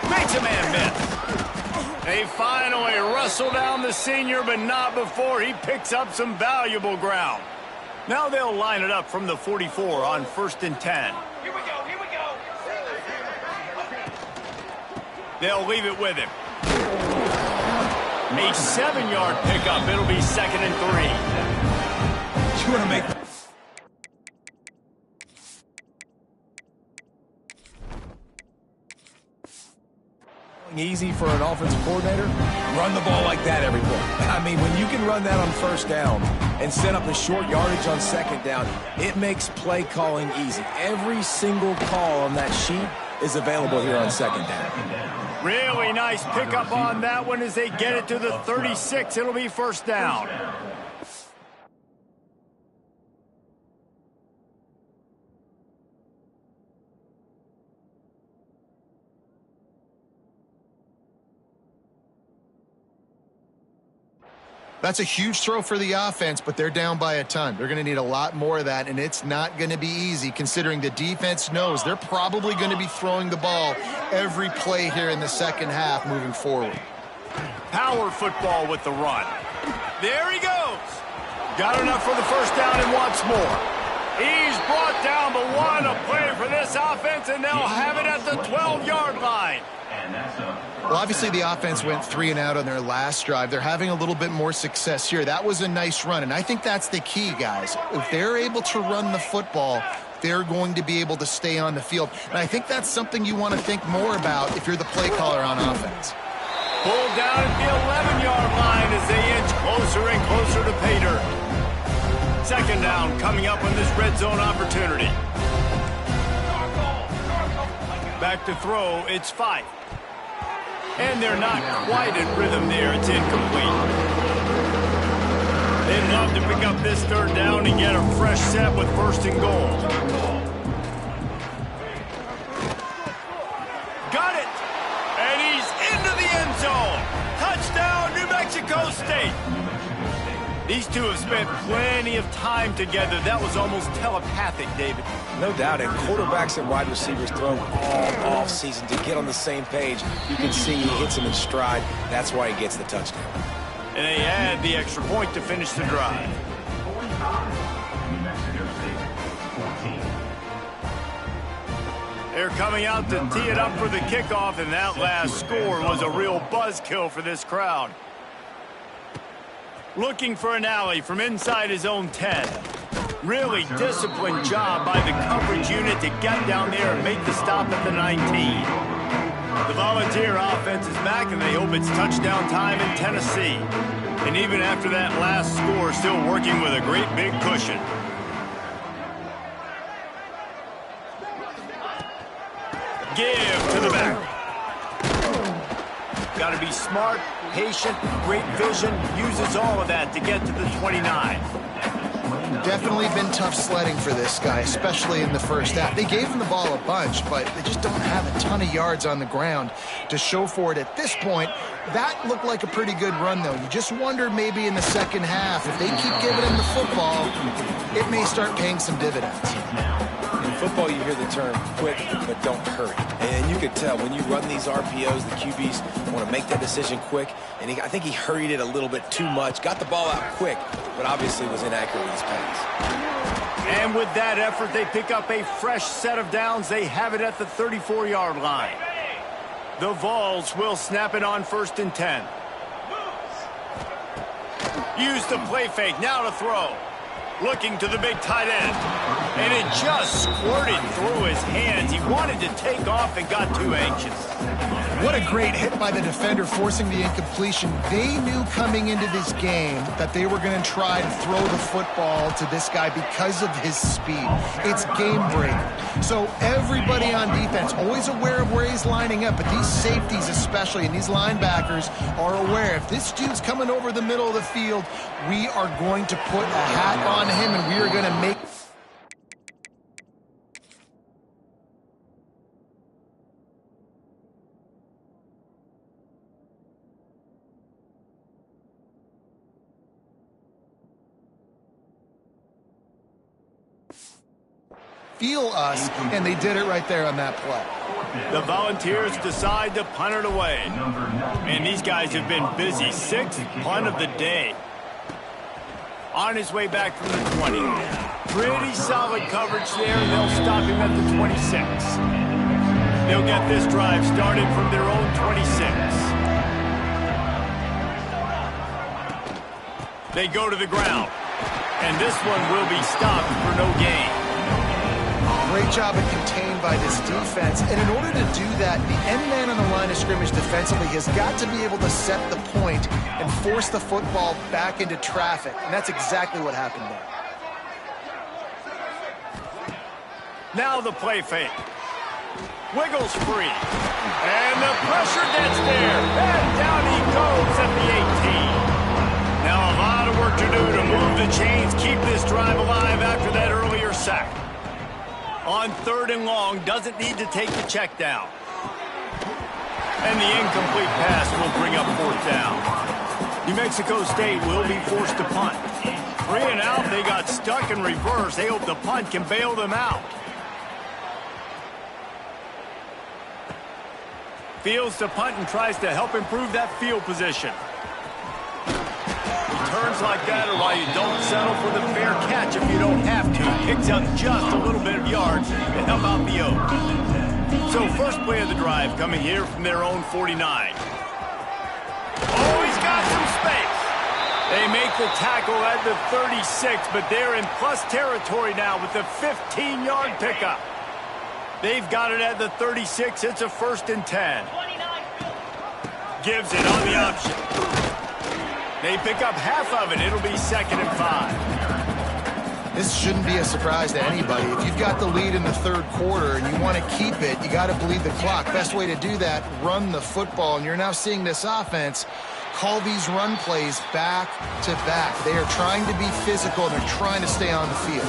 Makes a man miss. They finally wrestle down the senior, but not before he picks up some valuable ground. Now they'll line it up from the 44 on 1st and 10. Here we go, here we go. They'll leave it with him. A 7-yard pickup. It'll be 2nd and 3. You want to make... easy for an offensive coordinator? Run the ball like that every play. I mean, when you can run that on 1st down and set up a short yardage on 2nd down, it makes play calling easy. Every single call on that sheet is available here on 2nd down. Really nice pickup on that one as they get it to the 36. It'll be 1st down. That's a huge throw for the offense, but they're down by a ton. They're going to need a lot more of that, and it's not going to be easy considering the defense knows they're probably going to be throwing the ball every play here in the second half moving forward. Power football with the run. There he goes. Got enough for the 1st down and wants more. He's brought down, but what a play for this offense, and they'll have it at the 12-yard line. Well, obviously the offense went 3 and out on their last drive. They're having a little bit more success here. That was a nice run, and I think that's the key, guys. If they're able to run the football, they're going to be able to stay on the field. And I think that's something you want to think more about if you're the play caller on offense. Pulled down at the 11-yard line as they inch closer and closer to pay dirt. 2nd down coming up on this red zone opportunity. Back to throw, it's 5. And they're not quite in rhythm there. It's incomplete. They'd love to pick up this 3rd down and get a fresh set with 1st and goal. Got it! And he's into the end zone. Touchdown, New Mexico State. These two have spent plenty of time together. That was almost telepathic, David. No doubt, and quarterbacks and wide receivers thrown all off-season to get on the same page. You can see he hits him in stride. That's why he gets the touchdown. And they add the extra point to finish the drive. They're coming out to tee it up for the kickoff, and that last score was a real buzzkill for this crowd. Looking for an alley from inside his own 10. Really disciplined job by the coverage unit to get down there and make the stop at the 19. The Volunteer offense is back, and they hope it's touchdown time in Tennessee. And even after that last score, still working with a great big cushion. Give to the back. got to be smart, patient, great vision, uses all of that to get to the 29. Definitely been tough sledding for this guy, especially in the first half. They gave him the ball a bunch, but they just don't have a ton of yards on the ground to show for it at this point. That looked like a pretty good run, though. You just wondered maybe in the second half, if they keep giving him the football, it may start paying some dividends. In football, you hear the term quick, but don't hurry. And you could tell when you run these RPOs, the QBs want to make that decision quick. And I think he hurried it a little bit too much, got the ball out quick, but obviously was inaccurate with his pass. And with that effort, they pick up a fresh set of downs. They have it at the 34-yard line. The Vols will snap it on 1st and 10. Use the play fake, now to throw. Looking to the big tight end. And it just squirted through his hands. He wanted to take off and got too anxious. What a great hit by the defender, forcing the incompletion. They knew coming into this game that they were going to try to throw the football to this guy because of his speed. It's game breaker. So everybody on defense always aware of where he's lining up, but these safeties especially and these linebackers are aware. If this dude's coming over the middle of the field, we are going to put a hat on him and we are going to make... feel us, and they did it right there on that play. The Volunteers decide to punt it away. And these guys have been busy. 6th punt of the day. On his way back from the 20. Pretty solid coverage there, and they'll stop him at the 26. They'll get this drive started from their own 26. They go to the ground. And this one will be stopped for no gain. Great job of contained by this defense. And in order to do that, the end man on the line of scrimmage defensively has got to be able to set the point and force the football back into traffic. And that's exactly what happened there. Now the play fake. Wiggles free. And the pressure gets there. And down he goes at the 18. Now a lot of work to do to move the chains, keep this drive alive after that earlier sack. On 3rd and long, doesn't need to take the check down. And the incomplete pass will bring up 4th down. New Mexico State will be forced to punt. 3 and out, they got stuck in reverse. They hope the punt can bail them out. Fields to punt and tries to help improve that field position. Turns like that are why you don't settle for the fair catch if you don't have to. Picks up just a little bit of yards to help out the Oaks. So first play of the drive coming here from their own 49. Oh, he's got some space. They make the tackle at the 36, but they're in plus territory now with the 15-yard pickup. They've got it at the 36. It's a 1st and 10. Gives it on the option. They pick up half of it. It'll be 2nd and 5. This shouldn't be a surprise to anybody. If you've got the lead in the 3rd quarter and you want to keep it, you got to bleed the clock. Best way to do that, run the football. And you're now seeing this offense call these run plays back to back. They are trying to be physical, and they're trying to stay on the field.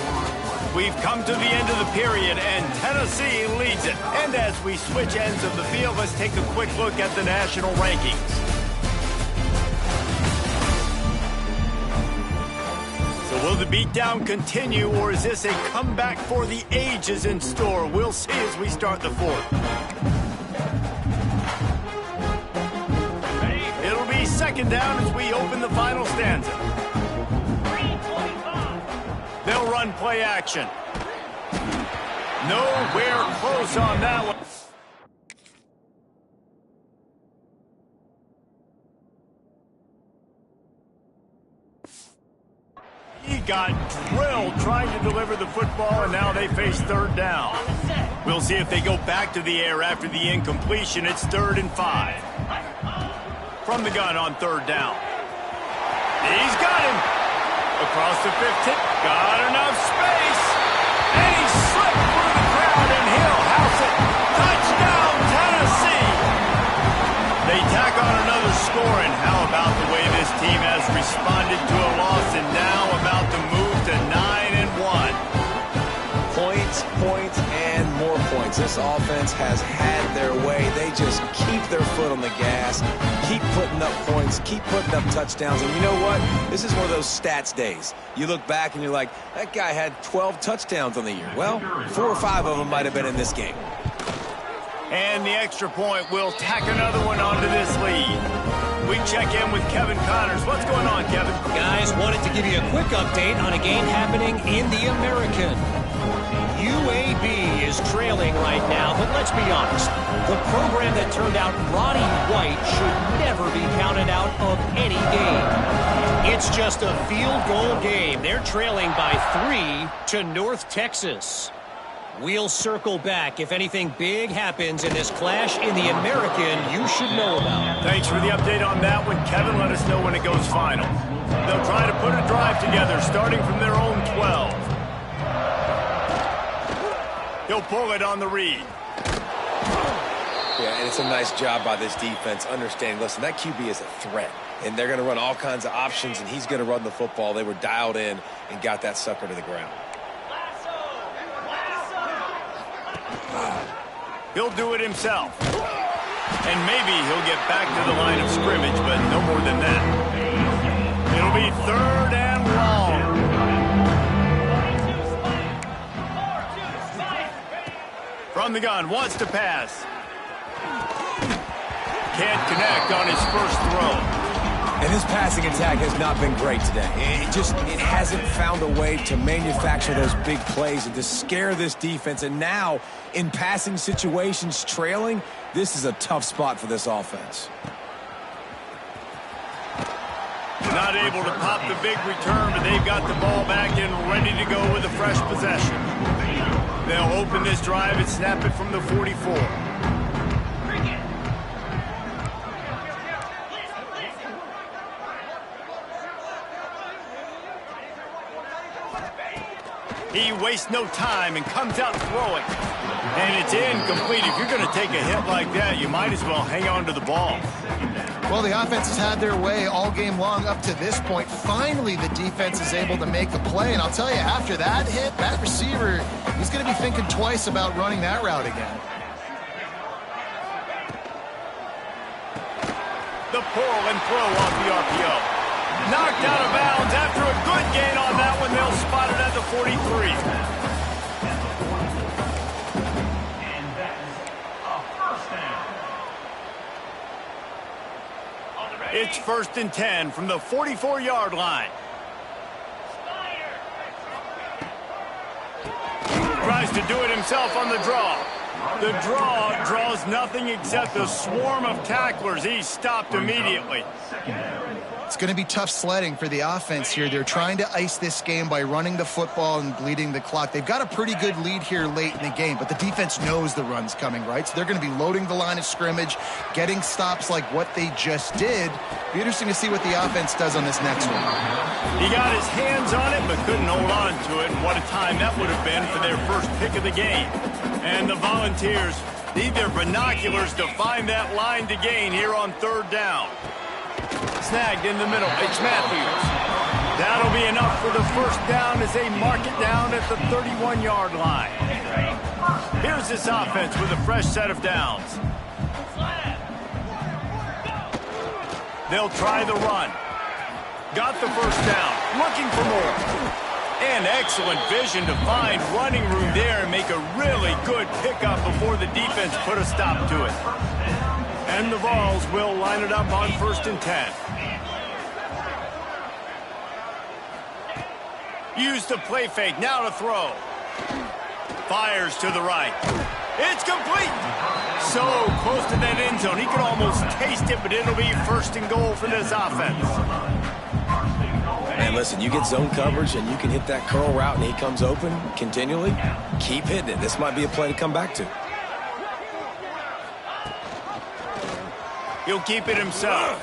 We've come to the end of the period, and Tennessee leads it. And as we switch ends of the field, let's take a quick look at the national rankings. Will the beatdown continue, or is this a comeback for the ages in store? We'll see as we start the 4th. It'll be 2nd down as we open the final stanza. They'll run play action. Nowhere close on that one. He got drilled trying to deliver the football, and now they face 3rd down. We'll see if they go back to the air after the incompletion. It's 3rd and 5. From the gun on 3rd down. He's got him. Across the 15. Got enough space. And he slipped through the crowd, and he'll house it. Touchdown, Tennessee. They tack on another scoring. How about the way this team has responded to a loss and now about to move to 9-1? Points, points, and more points. This offense has had their way. They just keep their foot on the gas, keep putting up points, keep putting up touchdowns. And you know what? This is one of those stats days. You look back and you're like, that guy had 12 touchdowns on the year. Well, 4 or 5 of them might have been in this game. And the extra point will tack another one onto this lead. We check in with Kevin Connors. What's going on, Kevin? Guys, wanted to give you a quick update on a game happening in the American. UAB is trailing right now, but let's be honest. The program that turned out Roddy White should never be counted out of any game. It's just a field goal game. They're trailing by 3 to North Texas. We'll circle back if anything big happens in this clash in the American you should know about. Thanks for the update on that one, Kevin. Let us know when it goes final. They'll try to put a drive together starting from their own 12. He'll pull it on the read. Yeah, and it's a nice job by this defense understanding, listen, that QB is a threat, and they're going to run all kinds of options, and he's going to run the football. They were dialed in and got that sucker to the ground. He'll do it himself. And maybe he'll get back to the line of scrimmage, but no more than that. It'll be 3rd and long. From the gun, wants to pass. Can't connect on his first throw. And this passing attack has not been great today. It hasn't found a way to manufacture those big plays and to scare this defense. And now, in passing situations, trailing, this is a tough spot for this offense. Not able to pop the big return, but they've got the ball back and ready to go with a fresh possession. They'll open this drive and snap it from the 44. He wastes no time and comes out throwing. And it's incomplete. If you're going to take a hit like that, you might as well hang on to the ball. Well, the offense has had their way all game long up to this point. Finally, the defense is able to make a play. And I'll tell you, after that hit, that receiver, he's going to be thinking twice about running that route again. The pull and throw off the RPO. Knocked out of bounds after a good gain on that one. They'll spot it at the 43. And that is a first down. It's 1st and 10 from the 44-yard line. Tries to do it himself on the draw. The draw draws nothing except a swarm of tacklers. He's stopped immediately. It's going to be tough sledding for the offense here. They're trying to ice this game by running the football and bleeding the clock. They've got a pretty good lead here late in the game, but the defense knows the run's coming, right? So they're going to be loading the line of scrimmage, getting stops like what they just did. Be interesting to see what the offense does on this next one. He got his hands on it, but couldn't hold on to it. And what a time that would have been for their first pick of the game. And the Volunteers need their binoculars to find that line to gain here on 3rd down. Snagged in the middle. It's Matthews. That'll be enough for the first down as they mark it down at the 31-yard line. Here's this offense with a fresh set of downs. They'll try the run. Got the first down. Looking for more. And excellent vision to find running room there and make a really good pickup before the defense put a stop to it. And the Vols will line it up on 1st and 10. Use the play fake, now to throw. Fires to the right. It's complete. So close to that end zone. He could almost taste it, but it'll be 1st and goal for this offense. And listen, you get zone coverage and you can hit that curl route and he comes open continually. Keep hitting it. This might be a play to come back to. He'll keep it himself.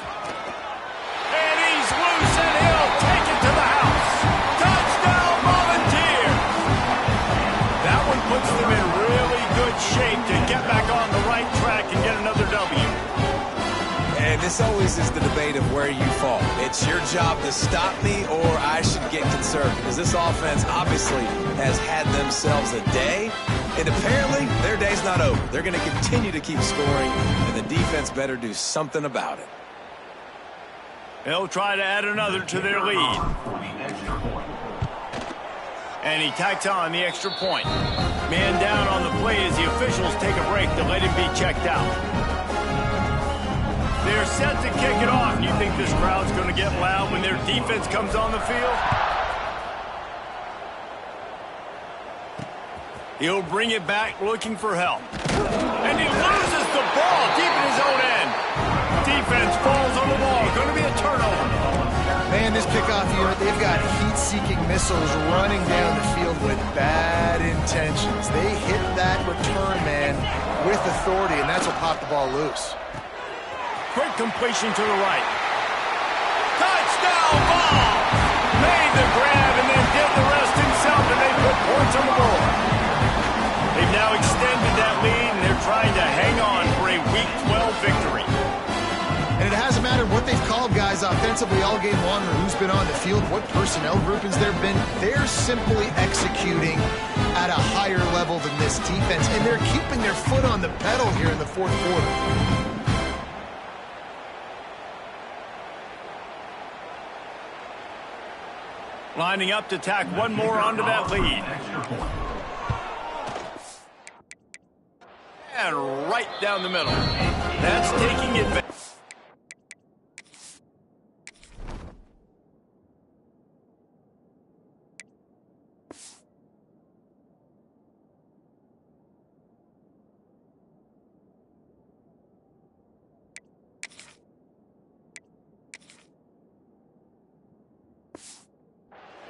And he's loose and he'll take it to the house. Touchdown, Volunteers! That one puts them in really good shape to get back on the right track and get another W. And this this always is the debate of where you fall. It's your job to stop me or I should get conservative, because this offense obviously has had themselves a day, and apparently their day's not over. They're going to continue to keep scoring, and the defense better do something about it. They'll try to add another to their lead. And he tacks on the extra point. Man down on the play as the officials take a break to let him be checked out. They're set to kick it off. You think this crowd's going to get loud when their defense comes on the field? He'll bring it back looking for help. And he loses the ball deep in his own end. Defense falls on the ball. Going to be a turnover. Man, this kickoff here, they've got heat-seeking missiles running down the field with bad intentions. They hit that return man with authority, and that's what popped the ball loose. Quick completion to the right. Touchdown ball! Made the grab and then did the rest himself, and they put points on the board. They've now extended that lead, and they're trying to hang on for a Week 12 victory. And it hasn't mattered what they've called guys offensively all game long or who's been on the field, what personnel groupings there have been. They're simply executing at a higher level than this defense, and they're keeping their foot on the pedal here in the fourth quarter. Lining up to tack one more onto that lead. And right down the middle. That's taking advantage.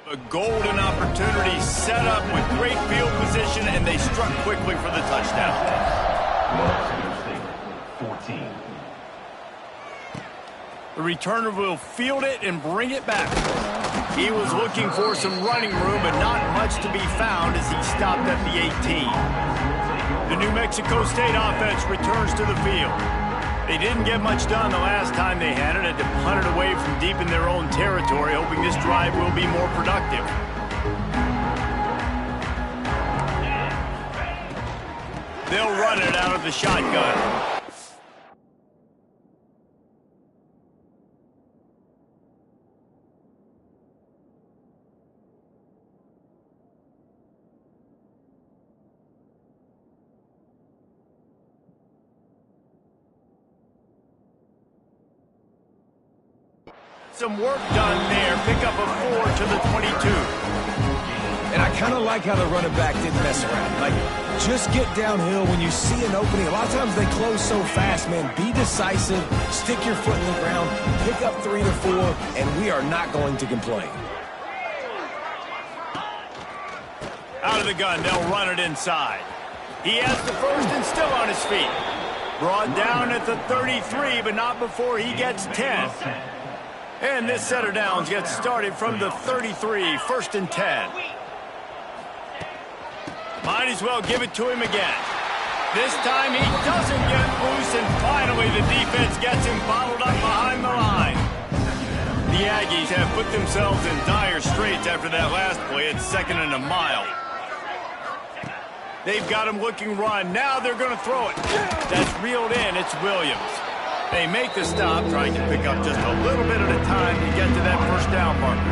A golden opportunity set up with great field position, and they struck quickly for the touchdown. 14. The returner will field it and bring it back. He was looking for some running room, but not much to be found as he stopped at the 18. The New Mexico State offense returns to the field. They didn't get much done the last time they had it. Had to punt it away from deep in their own territory, hoping this drive will be more productive. They'll run it out of the shotgun. Some work done there. Pick up a 4 to the 22. And I kind of like how the running back didn't mess around. Like, just get downhill when you see an opening. A lot of times they close so fast, man. Be decisive, stick your foot in the ground, pick up 3 to 4, and we are not going to complain. Out of the gun, they'll run it inside. He has the first and still on his feet. Brought down at the 33, but not before he gets 10. And this set of downs gets started from the 33, first and 10. Might as well give it to him again. This time he doesn't get loose, and finally the defense gets him bottled up behind the line. The Aggies have put themselves in dire straits after that last play at 2nd and a mile. They've got him looking run. Now they're going to throw it. That's reeled in. It's Williams. They make the stop, trying to pick up just a little bit at a time to get to that first down marker.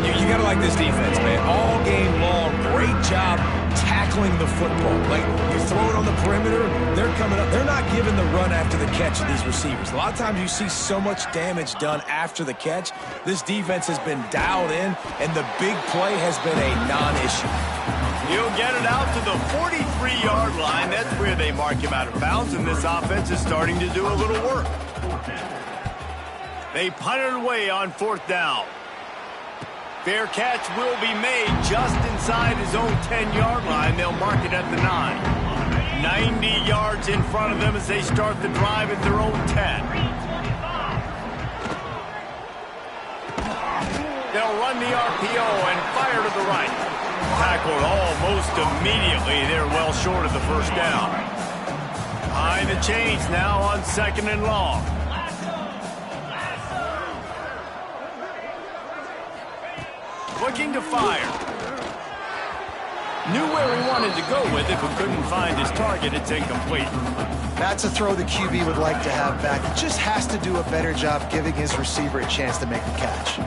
You got to like this defense, man. All game long, great job tackling the football. Like, you throw it on the perimeter, they're coming up. They're not giving the run after the catch to these receivers. A lot of times you see so much damage done after the catch. This defense has been dialed in, and the big play has been a non-issue. He'll get it out to the 43-yard line. That's where they mark him out of bounds, and this offense is starting to do a little work. They punt it away on 4th down. Fair catch will be made just inside his own 10-yard line. They'll mark it at the 9. 90 yards in front of them as they start the drive at their own 10. They'll run the RPO and fire to the right. Tackled almost immediately. They're well short of the first down. Behind the chains now on 2nd and long. Looking to fire. Knew where he wanted to go with it, but couldn't find his target. It's incomplete. That's a throw the QB would like to have back. He just has to do a better job giving his receiver a chance to make the catch.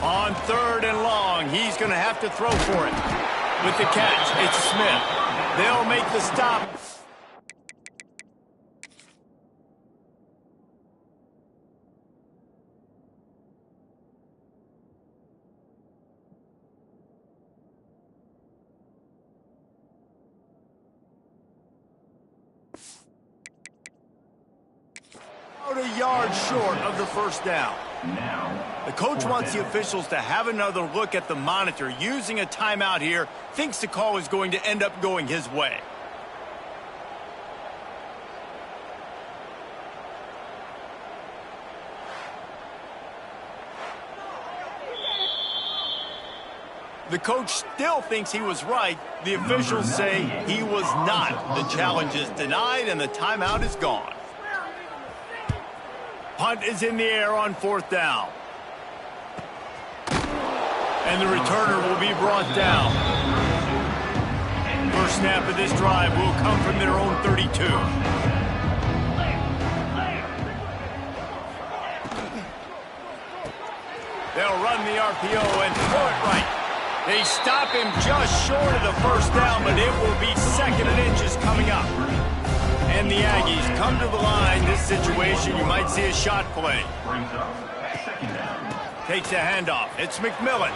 On 3rd and long, he's going to have to throw for it. With the catch, it's Smith. They'll make the stop. About a yard short of the first down. The coach wants the officials to have another look at the monitor. Using a timeout here, thinks the call is going to end up going his way. The coach still thinks he was right. The officials say he was not. The challenge is denied and the timeout is gone. Punt is in the air on 4th down. And the returner will be brought down. First snap of this drive will come from their own 32. They'll run the RPO and throw it right. They stop him just short of the first down, but it will be 2nd and inches coming up. And the Aggies come to the line. This situation, you might see a shot play. Takes a handoff. It's McMillan.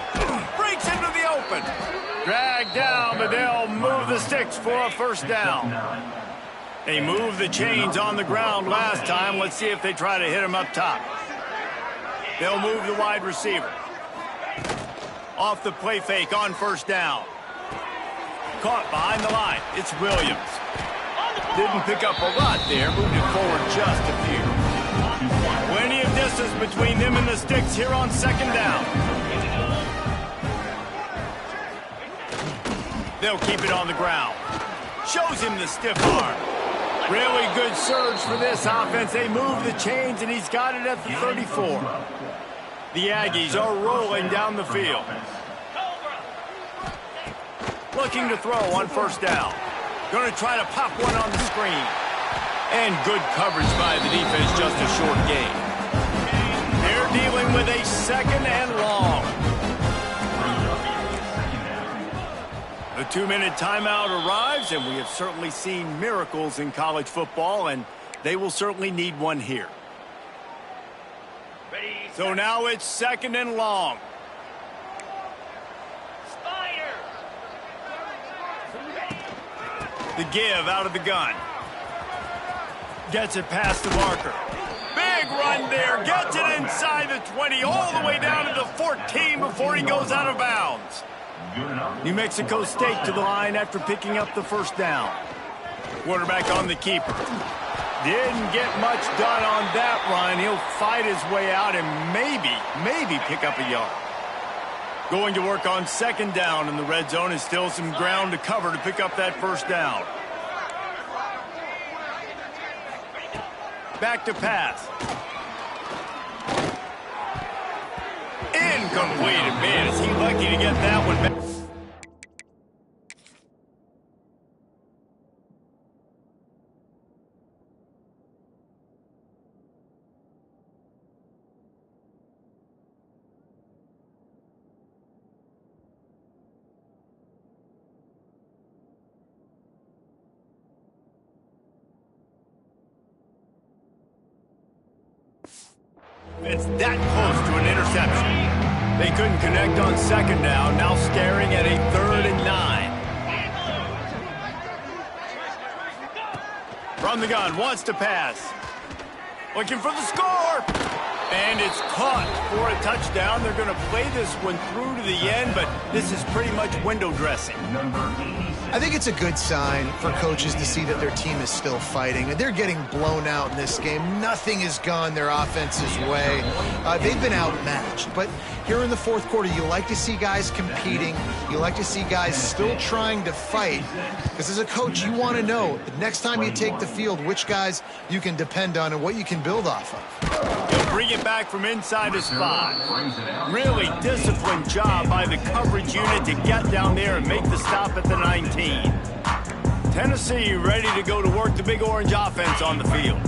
Breaks into the open. Dragged down, but they'll move the sticks for a first down. They moved the chains on the ground last time. Let's see if they try to hit him up top. They'll move the wide receiver. Off the play fake on first down. Caught behind the line. It's Williams. Didn't pick up a lot there. Moved it forward just a few. Plenty of distance between them and the sticks here on 2nd down. They'll keep it on the ground. Shows him the stiff arm. Really good surge for this offense. They move the chains, and he's got it at the 34. The Aggies are rolling down the field. Looking to throw on first down. Going to try to pop one on the screen. And good coverage by the defense, just a short gain. They're dealing with a 2nd and long. The 2-minute timeout arrives, and we have certainly seen miracles in college football, and they will certainly need one here. So now it's 2nd and long. The give out of the gun. Gets it past the marker. Big run there. Gets it inside the 20, all the way down to the 14 before he goes out of bounds. New Mexico State to the line after picking up the first down. Quarterback on the keeper. Didn't get much done on that run. He'll fight his way out and maybe pick up a yard. Going to work on 2nd down in the red zone, and still some ground to cover to pick up that first down. Back to pass. Incomplete. Man, is he lucky to get that one back. It's that close to an interception. They couldn't connect on 2nd down, now staring at a 3rd and 9. From the gun, wants to pass. Looking for the score. And it's caught for a touchdown. They're going to play this one through to the end, but this is pretty much window dressing. I think it's a good sign for coaches to see that their team is still fighting. They're getting blown out in this game. Nothing has gone their offense's way. They've been outmatched. But here in the 4th quarter, you like to see guys competing. You like to see guys still trying to fight. Because as a coach, you want to know the next time you take the field which guys you can depend on and what you can build off of. bring it back from inside his 5. Really disciplined job by the coverage unit to get down there and make the stop at the 19. Tennessee ready to go to work the Big Orange offense on the field.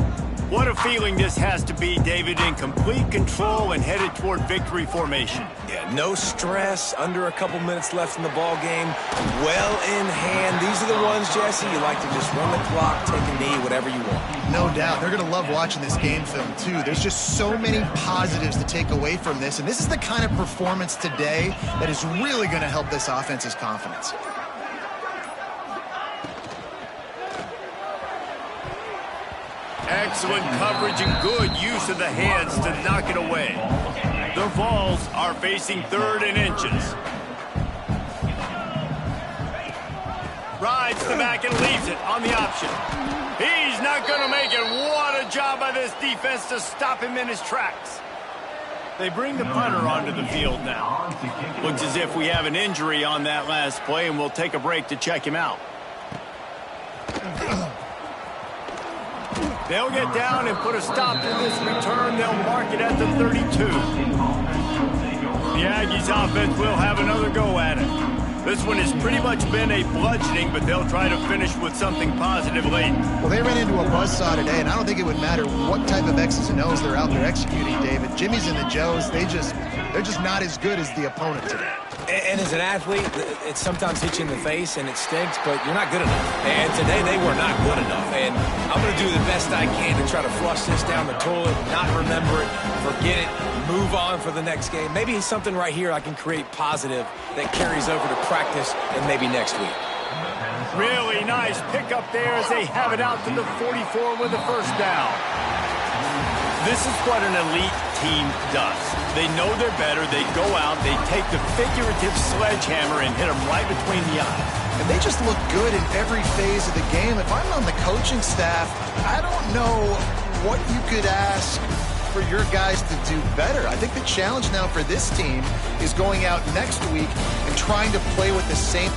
What a feeling this has to be, David, in complete control and headed toward victory formation. Yeah, no stress, under a couple minutes left in the ball game, well in hand. These are the ones, Jesse, you like to just run the clock, take a knee, whatever you want. No doubt. They're going to love watching this game film, too. There's just so many positives to take away from this, and this is the kind of performance today that is really going to help this offense's confidence. Excellent coverage and good use of the hands to knock it away. The Vols are facing 3rd and inches. Rides the back and leaves it on the option. He's not going to make it. What a job by this defense to stop him in his tracks. They bring the punter onto the field now. Looks as if we have an injury on that last play, and we'll take a break to check him out. They'll get down and put a stop to this return. They'll mark it at the 32. The Aggies offense will have another go at it. This one has pretty much been a bludgeoning, but they'll try to finish with something positive late. Well, they ran into a buzzsaw today, and I don't think it would matter what type of X's and O's they're out there executing, David. Jimmy's and the Joes, they're just not as good as the opponent today. And as an athlete, it sometimes hits you in the face and it stinks, but you're not good enough. And today they were not good enough. And I'm going to do the best I can to try to flush this down the toilet, not remember it, forget it, move on for the next game. Maybe something right here I can create positive that carries over to practice and maybe next week. Really nice pickup there as they have it out to the 44 with a first down. This is what an elite team does. They know they're better. They go out. They take the figurative sledgehammer and hit them right between the eyes. And they just look good in every phase of the game. If I'm on the coaching staff, I don't know what you could ask for your guys to do better. I think the challenge now for this team is going out next week and trying to play with the same